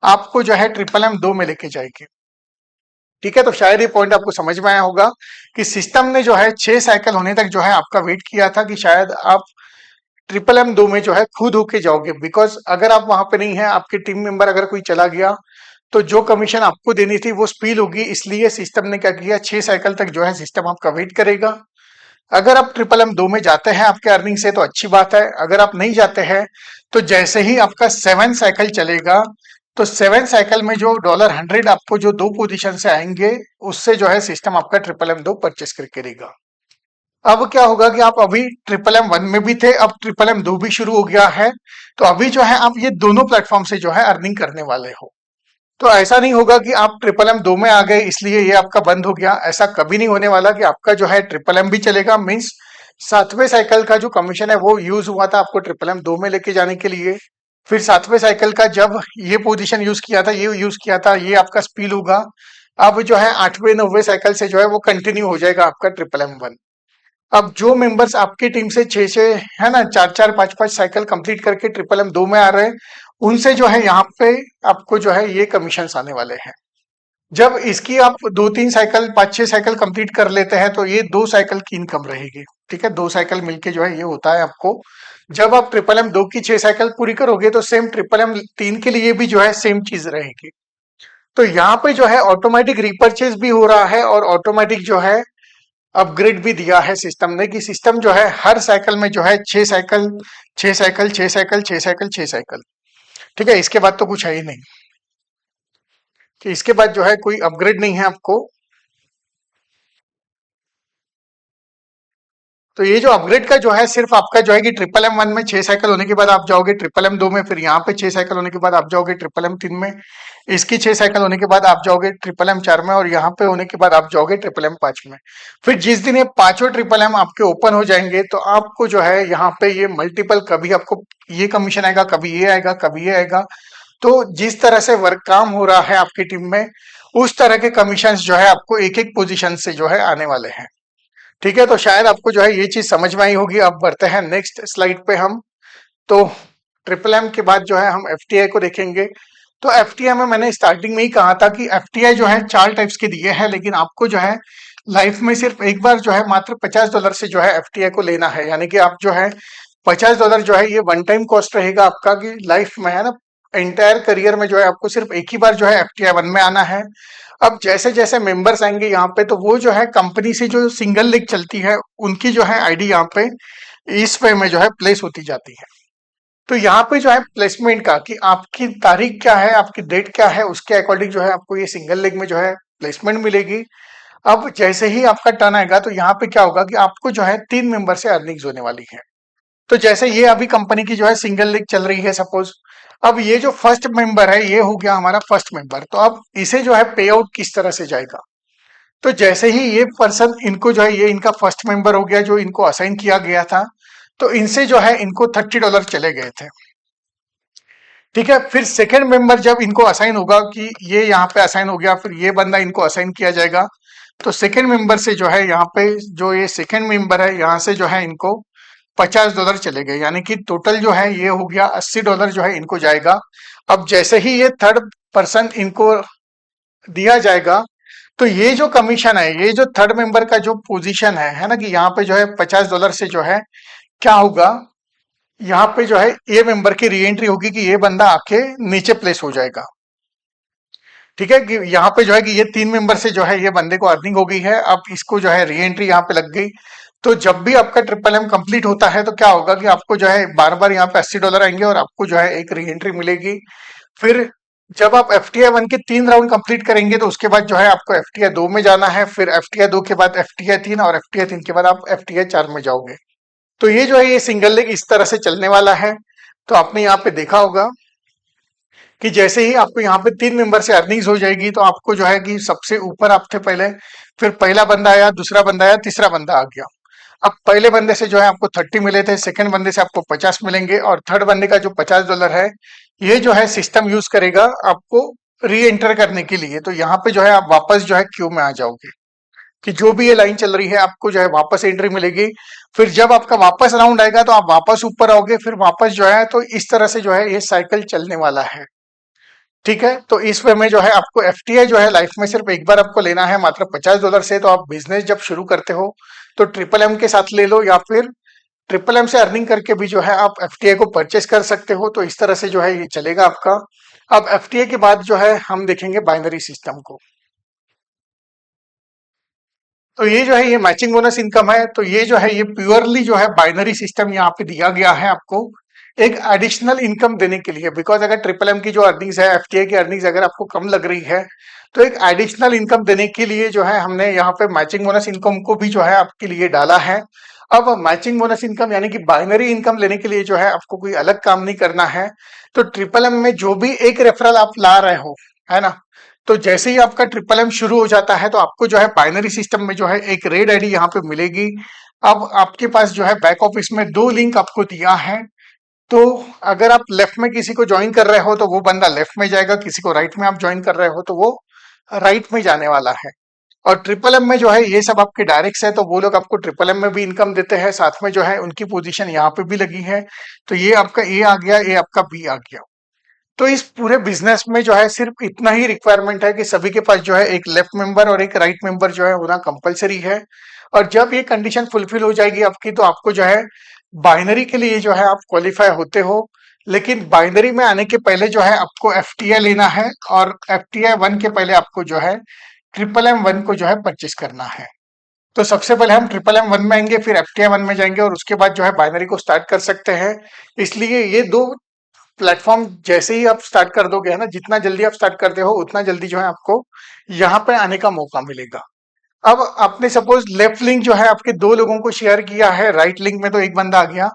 आपको जो है ट्रिपल एम 2 में लेके जाएगी। ठीक है। तो शायद ये पॉइंट आपको समझ में आया होगा कि सिस्टम ने जो है 6 साइकिल होने तक जो है आपका वेट किया था, कि शायद आप ट्रिपल एम 2 में जो है खुद होके जाओगे। बिकॉज अगर आप वहां पे नहीं है, आपके टीम मेंबर अगर कोई चला गया, तो जो कमीशन आपको देनी थी वो स्पील होगी। इसलिए सिस्टम ने क्या किया, 6 साइकिल तक जो है सिस्टम आपका वेट करेगा। अगर आप ट्रिपल एम 2 में जाते हैं आपके अर्निंग से तो अच्छी बात है, अगर आप नहीं जाते हैं तो जैसे ही आपका 7 साइकिल चलेगा, तो 7 साइकिल में जो $100 आपको जो 2 पोजीशन से आएंगे, उससे जो है सिस्टम आपका ट्रिपल एम 2 परचेस करके देगा। अब क्या होगा कि आप अभी ट्रिपल एम 1 में भी थे, अब ट्रिपल एम 2 भी शुरू हो गया है, तो अभी जो है आप ये दोनों प्लेटफॉर्म से जो है अर्निंग करने वाले हो। तो ऐसा नहीं होगा कि आप ट्रिपल एम 2 में आ गए इसलिए ये आपका बंद हो गया, ऐसा कभी नहीं होने वाला। कि आपका जो है ट्रिपल एम भी चलेगा, मीन्स 7वें साइकिल का जो कमीशन है वो यूज हुआ था आपको ट्रिपल एम 2 में लेके जाने के लिए। फिर 7वें साइकिल का जब ये पोजीशन यूज किया था, ये यूज किया था, ये आपका स्पील होगा। अब जो है 8वें 9वें साइकिल से जो है वो कंटिन्यू हो जाएगा आपका ट्रिपल एम 1। अब जो मेंबर्स आपकी टीम से 6 है ना, 4 4 5 5 साइकिल कंप्लीट करके ट्रिपल एम 2 में आ रहे हैं, उनसे जो है यहाँ पे आपको जो है ये कमीशन आने वाले हैं। जब इसकी आप 2-3 साइकिल, 5-6 साइकिल कंप्लीट कर लेते हैं तो ये 2 साइकिल की इनकम रहेगी। ठीक है। 2 साइकिल मिलके जो है ये होता है आपको। जब आप ट्रिपल एम 2 की 6 साइकिल पूरी करोगे तो सेम ट्रिपल एम 3 के लिए भी जो है सेम चीज रहेगी। तो यहाँ पे जो है ऑटोमेटिक रिपर्चेज भी हो रहा है और ऑटोमेटिक जो है अपग्रेड भी दिया है सिस्टम ने कि सिस्टम जो है हर साइकिल में जो है 6 cycle, 6 cycle, 6 cycle, 6 cycle, 6 cycle. ठीक है, इसके बाद तो कुछ है ही नहीं, कि इसके बाद जो है कोई अपग्रेड नहीं है आपको। तो ये जो अपग्रेड का जो है सिर्फ आपका जो है कि ट्रिपल एम वन में 6 साइकिल होने के बाद आप जाओगे ट्रिपल एम दो में, फिर यहाँ पे 6 साइकिल होने के बाद आप जाओगे ट्रिपल एम तीन में, इसकी 6 साइकिल होने के बाद आप जाओगे ट्रिपल एम चार में, और यहाँ पे होने के बाद आप जाओगे ट्रिपल एम पांच में। फिर जिस दिन ये पांचों ट्रिपल एम आपके ओपन हो जाएंगे तो आपको जो है यहाँ पे ये मल्टीपल, कभी आपको ये कमीशन आएगा, कभी ये आएगा, कभी ये आएगा। तो जिस तरह से वर्क काम हो रहा है आपकी टीम में, उस तरह के कमीशन जो है आपको एक एक पोजीशन से जो है आने वाले हैं। ठीक है, तो शायद आपको जो है ये चीज समझ में आई होगी। अब बढ़ते हैं नेक्स्ट स्लाइड पे हम। तो ट्रिपल एम के बाद जो है हम एफटीआई को देखेंगे। तो एफटीआई में मैंने स्टार्टिंग में ही कहा था कि एफटीआई जो है चार टाइप्स के दिए हैं, लेकिन आपको जो है लाइफ में सिर्फ एक बार जो है मात्र $50 से जो है एफटीआई को लेना है। यानी कि आप जो है $50 जो है ये वन टाइम कॉस्ट रहेगा आपका, कि लाइफ में है ना, एंटायर करियर में जो है आपको सिर्फ एक ही बार जो है एफटीआई वन में आना है। अब जैसे जैसे मेंबर्स आएंगे यहाँ पे, तो वो जो है कंपनी से जो सिंगल लीग चलती है उनकी जो है आईडी यहाँ पे इस वे में जो है प्लेस होती जाती है। तो यहाँ पे जो है प्लेसमेंट का, कि आपकी तारीख क्या है, आपकी डेट क्या है, उसके अकॉर्डिंग जो है आपको ये सिंगल लेग में जो है प्लेसमेंट मिलेगी। अब जैसे ही आपका टर्न आएगा तो यहाँ पे क्या होगा कि आपको जो है 3 मेंबर से अर्निंग्स होने वाली है। तो जैसे ये अभी कंपनी की जो है सिंगल लीग चल रही है सपोज, अब ये जो फर्स्ट मेंबर है ये हो गया हमारा फर्स्ट मेंबर, तो अब इसे जो है पे आउट किस तरह से जाएगा। तो जैसे ही ये पर्सन, इनको जो है ये इनका फर्स्ट मेंबर हो गया जो इनको असाइन किया गया था, तो इनसे जो है इनको $30 चले गए थे। ठीक है, फिर सेकंड मेंबर जब इनको असाइन होगा, कि ये यहाँ पे असाइन हो गया, फिर ये बंदा इनको असाइन किया जाएगा, तो सेकंड मेंबर से जो है यहाँ पे जो ये सेकंड मेंबर है यहाँ से जो है इनको $50 चले गए, यानी कि टोटल जो है ये हो गया $80 जो है इनको जाएगा। अब जैसे ही ये थर्ड पर्सन इनको दिया जाएगा, तो ये जो कमीशन है, ये जो थर्ड मेंबर का जो पोजीशन है ना, कि यहाँ पे जो है $50 से जो है क्या होगा, यहाँ पे जो है ये मेंबर की री एंट्री होगी, कि ये बंदा आके नीचे प्लेस हो जाएगा। ठीक है, कि यहाँ पे जो है कि ये 3 मेंबर से जो है ये बंदे को अर्निंग हो गई है, अब इसको जो है री एंट्री यहाँ पे लग गई। तो जब भी आपका ट्रिपल एम कंप्लीट होता है तो क्या होगा कि आपको जो है बार बार यहाँ पे $80 आएंगे और आपको जो है एक री एंट्री मिलेगी। फिर जब आप एफटीआई वन के 3 राउंड कंप्लीट करेंगे तो उसके बाद जो है आपको एफटीआई दो में जाना है, फिर एफटीआई दो के बाद एफटीआई तीन, और एफटीआई तीन के बाद आप एफटीआई चार में जाओगे। तो ये जो है ये सिंगल लेग इस तरह से चलने वाला है। तो आपने यहाँ पे देखा होगा कि जैसे ही आपको यहाँ पे 3 मेंबर से अर्निंग्स हो जाएगी, तो आपको जो है कि सबसे ऊपर आप थे पहले, फिर पहला बंदा आया, दूसरा बंदा आया, तीसरा बंदा आ गया। अब पहले बंदे से जो है आपको 30 मिले थे, सेकंड बंदे से आपको 50 मिलेंगे, और थर्ड बंदे का जो $50 है, ये जो है सिस्टम यूज करेगा आपको री एंटर करने के लिए। तो यहाँ पे जो है आप वापस जो है क्यू में आ जाओगे, कि जो भी ये लाइन चल रही है आपको जो है वापस एंट्री मिलेगी। फिर जब आपका वापस राउंड आएगा तो आप वापस ऊपर आओगे, फिर वापस जो है, तो इस तरह से जो है ये साइकिल चलने वाला है। ठीक है, तो इस वे में जो है आपको एफटीआई जो है लाइफ में सिर्फ एक बार आपको लेना है मात्र $50 से। तो आप बिजनेस जब शुरू करते हो तो ट्रिपल एम के साथ ले लो, या फिर ट्रिपल एम से अर्निंग करके भी जो है आप एफटीआई को परचेस कर सकते हो। तो इस तरह से जो है ये चलेगा आपका। अब एफटीआई के बाद जो है हम देखेंगे बाइनरी सिस्टम को। तो ये जो है ये मैचिंग बोनस इनकम है। तो ये जो है ये प्योरली जो है बाइनरी सिस्टम यहाँ पे दिया गया है आपको एक एडिशनल इनकम देने के लिए। बिकॉज अगर ट्रिपल एम की जो अर्निंग्स है, एफटीआई की अर्निंग्स अगर आपको कम लग रही है, तो एक एडिशनल इनकम देने के लिए जो है हमने यहाँ पे मैचिंग बोनस इनकम को भी जो है आपके लिए डाला है। अब मैचिंग बोनस इनकम यानी कि बाइनरी इनकम लेने के लिए जो है आपको कोई अलग काम नहीं करना है। तो ट्रिपल एम में जो भी एक रेफरल आप ला रहे हो, है ना, तो जैसे ही आपका ट्रिपल एम शुरू हो जाता है तो आपको जो है बाइनरी सिस्टम में जो है एक रेड आईडी यहाँ पे मिलेगी। अब आपके पास जो है बैक ऑफिस में दो लिंक आपको दिया है। तो अगर आप लेफ्ट में किसी को ज्वाइन कर रहे हो तो वो बंदा लेफ्ट में जाएगा, किसी को राइट में आप ज्वाइन कर रहे हो तो वो राइट में जाने वाला है। और ट्रिपल एम में जो है ये सब आपके डायरेक्ट है, तो वो लोग आपको ट्रिपल एम में भी इनकम देते हैं, साथ में जो है उनकी पोजीशन यहाँ पे भी लगी है। तो ये आपका ए आ गया, ये आपका बी आ गया। तो इस पूरे बिजनेस में जो है सिर्फ इतना ही रिक्वायरमेंट है कि सभी के पास जो है एक लेफ्ट मेंबर और एक राइट मेंबर जो है होना कंपलसरी है। और जब ये कंडीशन फुलफिल हो जाएगी आपकी, तो आपको जो है बाइनरी के लिए जो है आप क्वालिफाई होते हो। लेकिन बाइनरी में आने के पहले जो है आपको एफटीआई लेना है, और एफटीआई वन के पहले आपको जो है ट्रिपल एम वन को जो है परचेस करना है। तो सबसे पहले हम ट्रिपल एम वन में आएंगे, फिर एफटीआई वन में जाएंगे और उसके बाद जो है बाइनरी को स्टार्ट कर सकते हैं। इसलिए ये दो प्लेटफॉर्म जैसे ही आप स्टार्ट कर दोगे, है ना, जितना जल्दी आप स्टार्ट करते हो उतना जल्दी जो है आपको यहाँ पे आने का मौका मिलेगा। अब आपने सपोज लेफ्ट लिंक जो है आपके दो लोगों को शेयर किया है, राइट लिंक में तो एक बंदा आ गया,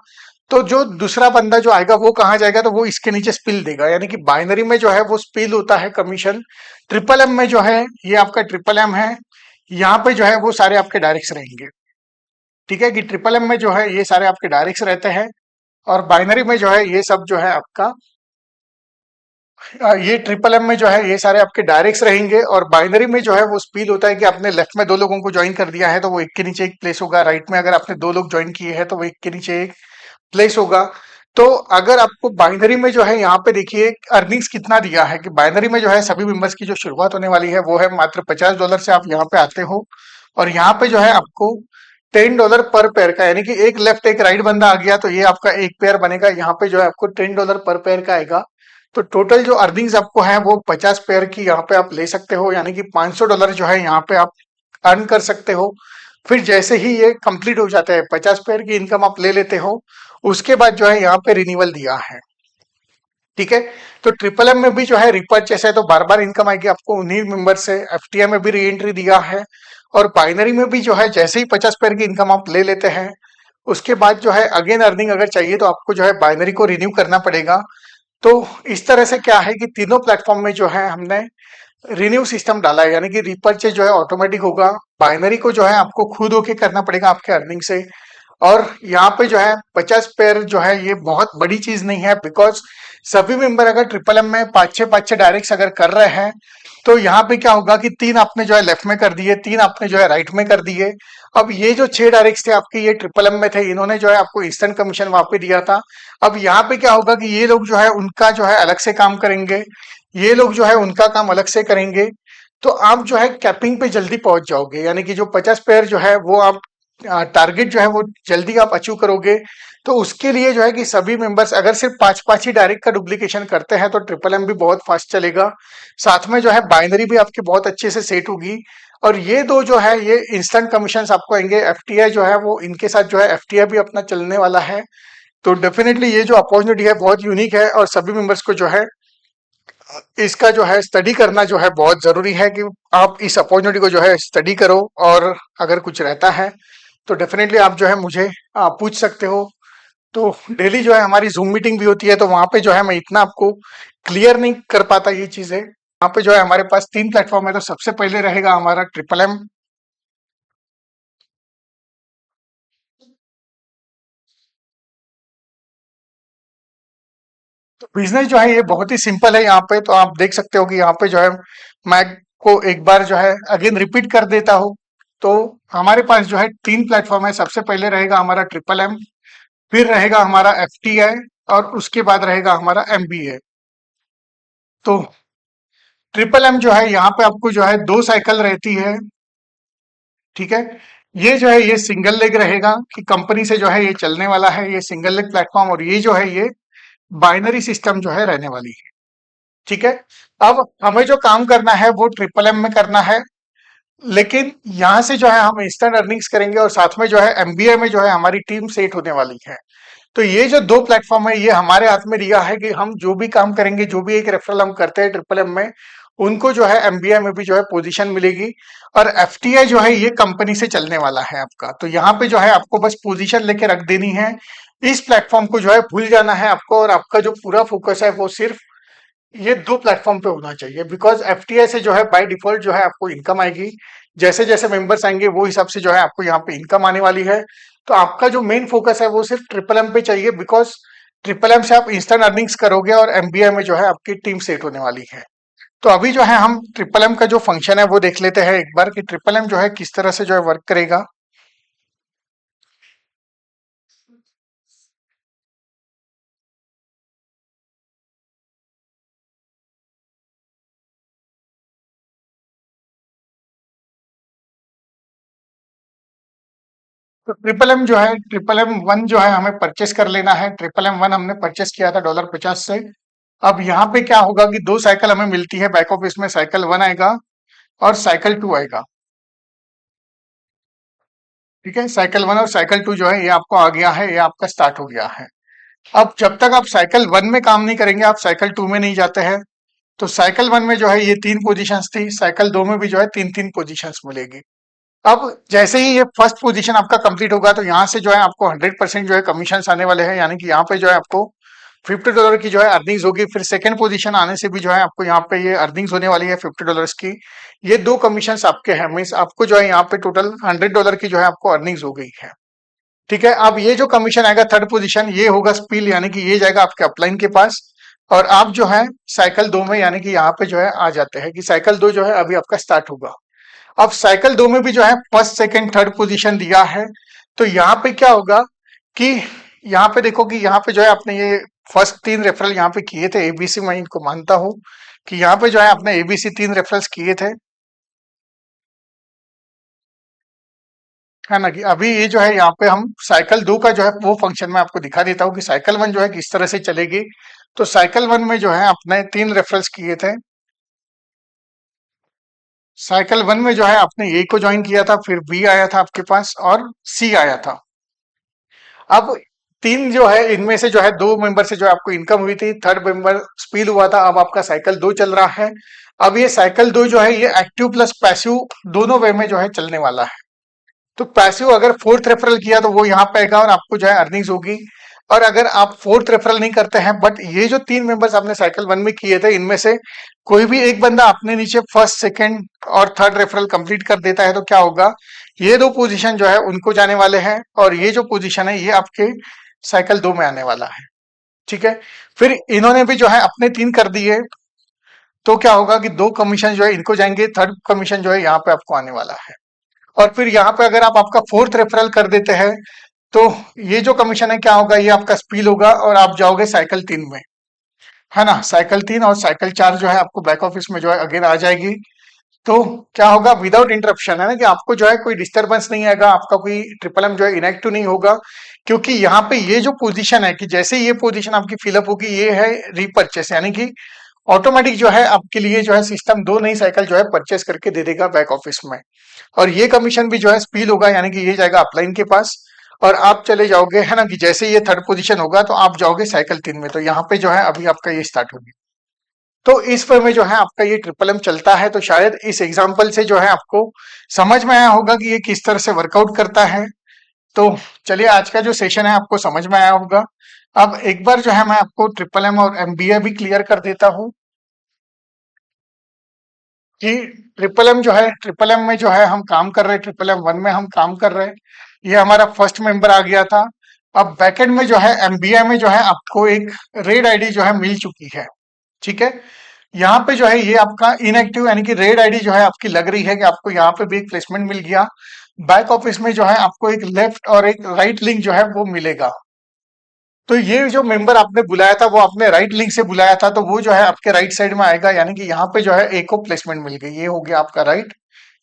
तो जो दूसरा बंदा जो आएगा वो कहाँ जाएगा, तो वो इसके नीचे स्पिल देगा, यानी कि बाइनरी में जो है वो स्पिल होता है कमीशन। ट्रिपल एम में जो है ये आपका ट्रिपल एम है, यहाँ पे जो है वो सारे आपके डायरेक्ट्स रहेंगे। ठीक है कि ट्रिपल एम में जो है ये सारे आपके डायरेक्ट्स रहते हैं, और बाइनरी में जो है ये सब जो है आपका ये ट्रिपल एम में जो है ये सारे आपके डायरेक्ट्स रहेंगे, और बाइनरी में जो है वो स्पीड होता है कि आपने लेफ्ट में दो लोगों को ज्वाइन कर दिया है तो वो एक के नीचे एक प्लेस होगा, राइट में अगर आपने दो लोग ज्वाइन किए हैं तो वो एक के नीचे एक प्लेस होगा। तो अगर आपको बाइनरी में जो है यहाँ पे देखिए अर्निंग्स कितना दिया है, कि बाइनरी में जो है सभी मेंबर्स की जो शुरुआत होने वाली है वो है मात्र $50 से। आप यहाँ पे आते हो और यहाँ पे जो है आपको $10 पर पेयर का, यानी कि एक लेफ्ट एक राइट बंदा आ गया तो ये आपका एक पेयर बनेगा, यहाँ पे जो है आपको $10 पर पेयर का आएगा। तो टोटल जो अर्निंग्स आपको है वो 50 पेयर की यहाँ पे आप ले सकते हो, यानी कि $500 जो है यहाँ पे आप अर्न कर सकते हो। फिर जैसे ही ये कंप्लीट हो जाता है, 50 पेयर की इनकम आप ले लेते हो, उसके बाद जो है यहाँ पे रिन्यूअल दिया है। ठीक है, तो ट्रिपल एम में भी जो है रिपर्चेस है तो बार बार इनकम आएगी आपको उन्हीं मेंबर से। एफटीआई में भी री एंट्री दिया है, और बाइनरी में भी जो है जैसे ही 50 पेयर की इनकम आप ले लेते हैं, उसके बाद जो है अगेन अर्निंग अगर चाहिए तो आपको जो है बाइनरी को रिन्यू करना पड़ेगा। तो इस तरह से क्या है कि तीनों प्लेटफॉर्म में जो है हमने रिन्यू सिस्टम डाला है, यानी कि रिपर्चेज जो है ऑटोमेटिक होगा, बाइनरी को जो है आपको खुद होके करना पड़ेगा आपके अर्निंग से। और यहाँ पे जो है 50 पेयर जो है ये बहुत बड़ी चीज नहीं है, बिकॉज सभी मेंबर अगर ट्रिपल एम में पाँच छह डायरेक्ट अगर कर रहे हैं तो यहाँ पे क्या होगा कि तीन आपने जो है लेफ्ट में कर दिए, तीन आपने जो है राइट में कर दिए। अब ये जो 6 डायरेक्ट थे आपके, ये ट्रिपल एम में थे, इन्होंने जो है आपको इंस्टेंट कमीशन वहां पे दिया था। अब यहाँ पे क्या होगा कि ये लोग जो है उनका जो है अलग से काम करेंगे, ये लोग जो है उनका काम अलग से करेंगे। तो आप जो है कैपिंग पे जल्दी पहुंच जाओगे, यानी कि जो 50 पेयर जो है वो आप टारगेट जो है वो जल्दी आप अचीव करोगे। तो उसके लिए जो है कि सभी मेंबर्स अगर सिर्फ पांच पांच ही डायरेक्ट का डुप्लीकेशन करते हैं तो ट्रिपल एम भी बहुत फास्ट चलेगा, साथ में जो है बाइनरी भी आपकी बहुत अच्छे से सेट होगी। और ये दो जो है ये इंस्टेंट कमीशन आपको आएंगे। एफटीआई जो है वो इनके साथ जो है एफटीआई भी अपना चलने वाला है। तो डेफिनेटली ये जो अपॉर्चुनिटी है बहुत यूनिक है, और सभी मेंबर्स को जो है इसका जो है स्टडी करना जो है बहुत जरूरी है, कि आप इस अपॉर्चुनिटी को जो है स्टडी करो। और अगर कुछ रहता है तो डेफिनेटली आप जो है मुझे पूछ सकते हो। तो डेली जो है हमारी जूम मीटिंग भी होती है, तो वहां पे जो है मैं इतना आपको क्लियर नहीं कर पाता ये चीजें। वहां पे जो है हमारे पास तीन प्लेटफॉर्म है, तो सबसे पहले रहेगा हमारा ट्रिपल एम। तो बिजनेस जो है ये बहुत ही सिंपल है यहाँ पे, तो आप देख सकते हो कि यहाँ पे जो है मैं को एक बार जो है अगेन रिपीट कर देता हूँ। तो हमारे पास जो है तीन प्लेटफॉर्म है, सबसे पहले रहेगा हमारा ट्रिपल एम, फिर रहेगा हमारा एफटीआई, और उसके बाद रहेगा हमारा एमबीए। तो ट्रिपल एम जो है यहाँ पे आपको जो है दो साइकिल रहती है। ठीक है, ये जो है ये सिंगल लेग रहेगा, कि कंपनी से जो है ये चलने वाला है, ये सिंगल लेग प्लेटफॉर्म, और ये जो है ये बाइनरी सिस्टम जो है रहने वाली है। ठीक है, अब हमें जो काम करना है वो ट्रिपल एम में करना है, लेकिन यहाँ से जो है हम इंस्टेंट अर्निंग्स करेंगे, और साथ में जो है एमबीए में जो है हमारी टीम सेट होने वाली है। तो ये जो दो प्लेटफॉर्म है ये हमारे हाथ में दिया है, कि हम जो भी काम करेंगे, जो भी एक रेफरल हम करते हैं ट्रिपल एम में, उनको जो है एमबीए में भी जो है पोजीशन मिलेगी। और एफटीआई जो है ये कंपनी से चलने वाला है आपका, तो यहाँ पे जो है आपको बस पोजीशन लेके रख देनी है। इस प्लेटफॉर्म को जो है भूल जाना है आपको, और आपका जो पूरा फोकस है वो सिर्फ ये दो प्लेटफॉर्म पे होना चाहिए। बिकॉज एफटीआई से जो है बाय डिफॉल्ट जो है आपको इनकम आएगी, जैसे जैसे मेंबर्स आएंगे वो हिसाब से जो है आपको यहाँ पे इनकम आने वाली है। तो आपका जो मेन फोकस है वो सिर्फ ट्रिपल एम पे चाहिए, बिकॉज ट्रिपल एम से आप इंस्टेंट अर्निंग्स करोगे, और एमबीए में जो है आपकी टीम सेट होने वाली है। तो अभी जो है हम ट्रिपल एम का जो फंक्शन है वो देख लेते हैं एक बार, कि ट्रिपल एम जो है किस तरह से जो है वर्क करेगा। तो ट्रिपल एम जो है ट्रिपल एम वन जो है हमें परचेस कर लेना है। ट्रिपल एम वन हमने परचेस किया था $50 से। अब यहाँ पे क्या होगा कि दो साइकिल हमें मिलती है बैक ऑफिस में, साइकिल वन आएगा और साइकिल टू आएगा। ठीक है, साइकिल 1 और साइकिल 2 जो है ये आपको आ गया है, ये आपका स्टार्ट हो गया है। अब जब तक आप साइकिल 1 में काम नहीं करेंगे, आप साइकिल 2 में नहीं जाते हैं, तो साइकिल 1 में जो है ये 3 पोजीशंस थी, साइकिल 2 में भी जो है 3-3 पोजीशंस मिलेगी। अब जैसे ही ये फर्स्ट पोजीशन आपका कंप्लीट होगा, तो यहाँ से जो है आपको 100% जो है कमीशन आने वाले हैं, यानी कि यहाँ पे जो है आपको $50 की जो है अर्निंग्स होगी। फिर सेकंड पोजीशन आने से भी जो है आपको यहाँ पे ये अर्निंग्स होने वाली है $50 की। ये दो कमीशन आपके हैं, मीन्स आपको जो है यहाँ पे टोटल $100 की जो है आपको अर्निंग्स हो गई है। ठीक है, अब ये जो कमीशन आएगा थर्ड पोजीशन, ये होगा स्पील, यानी कि ये जाएगा आपके अपलाइन के पास। और आप जो है साइकिल 2 में, यानी कि यहाँ पे जो है आ जाते हैं कि साइकिल 2 जो है अभी आपका स्टार्ट होगा। अब साइकिल 2 में भी जो है फर्स्ट सेकंड थर्ड पोजीशन दिया है। तो यहाँ पे क्या होगा कि यहाँ पे देखो कि यहाँ पे जो है आपने ये फर्स्ट 3 रेफरल यहाँ पे किए थे एबीसी, मैं इनको मानता हूँ कि यहाँ पे जो है आपने एबीसी 3 रेफरल्स किए थे, है ना। कि अभी ये जो है यहाँ पे हम साइकिल 2 का जो है वो फंक्शन मैं आपको दिखा देता हूँ कि साइकिल 1 जो है किस तरह से चलेगी। तो साइकिल 1 में जो है आपने 3 रेफरल्स किए थे। साइकिल 1 में जो है आपने ए को ज्वाइन किया था, फिर बी आया था आपके पास और सी आया था। अब 3 जो है इनमें से जो है 2 मेंबर से जो है आपको इनकम हुई थी, थर्ड मेंबर स्पील हुआ था। अब आपका साइकिल 2 चल रहा है। अब ये साइकिल 2 जो है ये एक्टिव प्लस पैसिव दोनों वे में जो है चलने वाला है। तो पैसिव अगर फोर्थ रेफरल किया तो वो यहाँ पे आएगा और आपको जो है अर्निंग्स होगी। और अगर आप फोर्थ रेफरल नहीं करते हैं, बट ये जो 3 मेंबर्स आपने साइकिल 1 में किए थे, इनमें से कोई भी एक बंदा अपने नीचे फर्स्ट सेकंड और थर्ड रेफरल कंप्लीट कर देता है, तो क्या होगा, ये 2 पोजीशन जो है उनको जाने वाले हैं और ये जो पोजीशन है ये आपके साइकिल 2 में आने वाला है। ठीक है, फिर इन्होंने भी जो है अपने 3 कर दिए, तो क्या होगा कि 2 कमीशन जो है इनको जाएंगे, थर्ड कमीशन जो है यहाँ पे आपको आने वाला है। और फिर यहाँ पे अगर आप आपका फोर्थ रेफरल कर देते हैं, तो ये जो कमीशन है क्या होगा, ये आपका स्पील होगा और आप जाओगे साइकिल 3 में, है ना। साइकिल 3 और साइकिल 4 जो है आपको बैक ऑफिस में जो है अगेन आ जाएगी। तो क्या होगा, विदाउट इंटरप्शन, है ना, कि आपको जो है कोई डिस्टरबेंस नहीं आएगा, आपका कोई ट्रिपल एम जो है इनएक्टिव नहीं होगा। क्योंकि यहाँ पे ये जो पोजीशन है कि जैसे ये पोजीशन आपकी फिलअप होगी, ये है रीपर्चेस, यानी कि ऑटोमेटिक जो है आपके लिए जो है सिस्टम 2 नई साइकिल जो है परचेस करके दे देगा बैक ऑफिस में। और ये कमीशन भी जो है स्पील होगा, यानी कि ये जाएगा अपलाइन के पास और आप चले जाओगे, है ना, कि जैसे ये थर्ड पोजीशन होगा तो आप जाओगे साइकिल 3 में। तो यहाँ पे जो है अभी आपका ये स्टार्ट होगी। तो इस वे में जो है आपका ये ट्रिपल एम चलता है। तो शायद इस एग्जाम्पल से जो है आपको समझ में आया होगा कि ये किस तरह से वर्कआउट करता है। तो चलिए, आज का जो सेशन है आपको समझ में आया होगा। अब एक बार जो है मैं आपको ट्रिपल एम और एमबीए भी क्लियर कर देता हूँ कि ट्रिपल एम जो है, ट्रिपल एम में जो है हम काम कर रहे हैं, ट्रिपल एम 1 में हम काम कर रहे हैं, ये हमारा फर्स्ट मेंबर आ गया था। अब बैकएंड में जो है एमबीए में जो है आपको एक रेड आईडी जो है मिल चुकी है। ठीक है, यहाँ पे जो है ये आपका इनएक्टिव, यानी कि रेड आईडी जो है आपकी लग रही है कि आपको यहाँ पे भी एक प्लेसमेंट मिल गया। बैक ऑफिस में जो है आपको एक लेफ्ट और एक राइट लिंक जो है वो मिलेगा। तो ये जो मेंबर आपने बुलाया था वो आपने राइट लिंक से बुलाया था, तो वो जो है आपके राइट साइड में आएगा, यानी कि यहाँ पे जो है एक को प्लेसमेंट मिल गई। ये हो गया आपका राइट,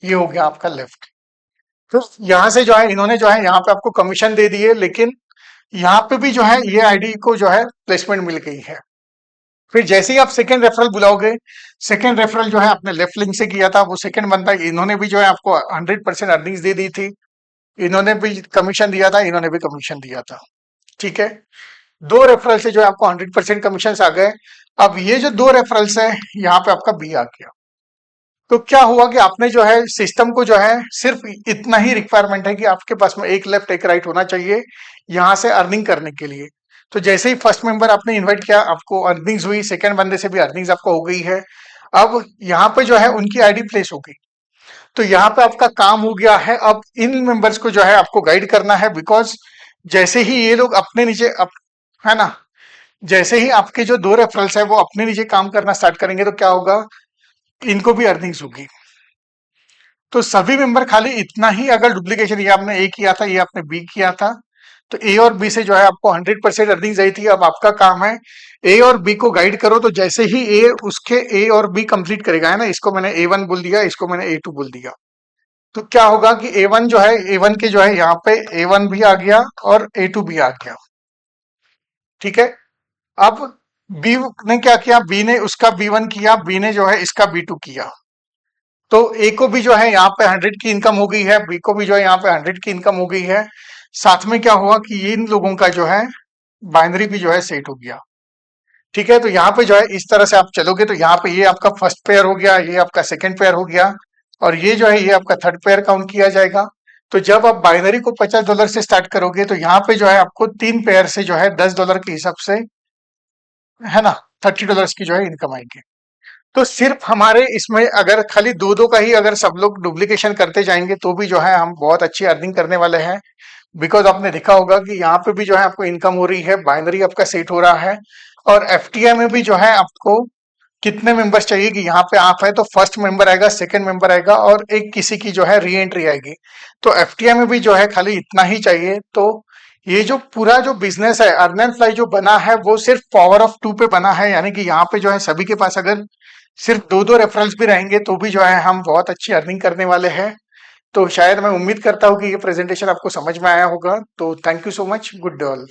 ये हो गया आपका लेफ्ट। तो यहाँ से जो है इन्होंने जो है यहाँ पे आपको कमीशन दे दिए, लेकिन यहाँ पे भी जो है ये आईडी को जो है प्लेसमेंट मिल गई है। फिर जैसे ही आप सेकंड रेफरल बुलाओगे, सेकंड रेफरल जो है आपने लेफ्ट लिंक से किया था, वो सेकंड बंदा, इन्होंने भी जो है आपको 100% अर्निंग्स दे दी थी, इन्होंने भी कमीशन दिया था, इन्होंने भी कमीशन दिया था। ठीक है, 2 रेफरल से जो है आपको 100% कमीशन आ गए। अब ये जो 2 रेफरल्स है, यहाँ पे आपका बी आ गया। तो क्या हुआ कि आपने जो है सिस्टम को जो है सिर्फ इतना ही रिक्वायरमेंट है कि आपके पास में एक लेफ्ट एक राइट होना चाहिए यहाँ से अर्निंग करने के लिए। तो जैसे ही फर्स्ट मेंबर आपने इनवाइट किया, आपको अर्निंग्स हुई, सेकंड बंदे से भी अर्निंग्स आपको हो गई है। अब यहाँ पे जो है उनकी आईडी प्लेस हो गई। तो यहाँ पे आपका काम हो गया है। अब इन मेंबर्स को जो है आपको गाइड करना है, बिकॉज जैसे ही ये लोग अपने नीचे है ना, जैसे ही आपके जो 2 रेफरल्स है वो अपने नीचे काम करना स्टार्ट करेंगे, तो क्या होगा, इनको भी अर्निंग्स होगी। तो सभी मेंबर खाली इतना ही अगर डुप्लीकेशन, ये आपने ए किया था, ये आपने बी किया था, तो ए और बी से जो है आपको 100% अर्निंग्स आई थी। अब आपका काम है ए और बी को गाइड करो। तो जैसे ही ए उसके ए और बी कंप्लीट करेगा, है ना, इसको मैंने A1 बोल दिया, इसको मैंने A2 बोल दिया, तो क्या होगा कि A1 जो है, A1 के जो है यहाँ पे A1 भी आ गया और A2 भी आ गया। ठीक है, अब बी ने क्या किया, बी ने उसका B1 किया, बी ने जो है इसका B2 किया। तो ए को भी जो है यहाँ पे 100 की इनकम हो गई है, बी को भी जो है यहाँ पे 100 की इनकम हो गई है। साथ में क्या हुआ कि इन लोगों का जो है बाइनरी भी जो है सेट हो गया। ठीक है, तो यहाँ पे जो है इस तरह से आप चलोगे तो यहाँ पे ये आपका फर्स्ट पेयर हो गया, ये आपका सेकंड पेयर हो गया, और ये जो है ये आपका थर्ड पेयर काउंट किया जाएगा। तो जब आप बाइनरी को $50 से स्टार्ट करोगे तो यहाँ पे जो है आपको 3 पेयर से जो है $10 के हिसाब से, है ना, $30 की जो है इनकम आएगी। तो सिर्फ हमारे इसमें अगर खाली दो दो का ही अगर सब लोग डुप्लीकेशन करते जाएंगे तो भी जो है हम बहुत अच्छी अर्निंग करने वाले हैं। बिकॉज आपने देखा होगा कि यहाँ पे भी जो है आपको इनकम हो रही है, बाइनरी आपका सेट हो रहा है, और एफटीआई में भी जो है आपको कितने मेंबर्स चाहिए कि यहाँ पे आप है तो फर्स्ट मेंबर आएगा, सेकंड मेंबर आएगा, और एक किसी की जो है री एंट्री आएगी। तो एफटीआई में भी जो है खाली इतना ही चाहिए। तो ये जो पूरा जो बिजनेस है अर्न एंड फ्लाई जो बना है वो सिर्फ पावर ऑफ टू पे बना है, यानी कि यहाँ पे जो है सभी के पास अगर सिर्फ दो दो रेफरल्स भी रहेंगे तो भी जो है हम बहुत अच्छी अर्निंग करने वाले हैं। तो शायद मैं उम्मीद करता हूँ कि ये प्रेजेंटेशन आपको समझ में आया होगा। तो thank you so much, good day all.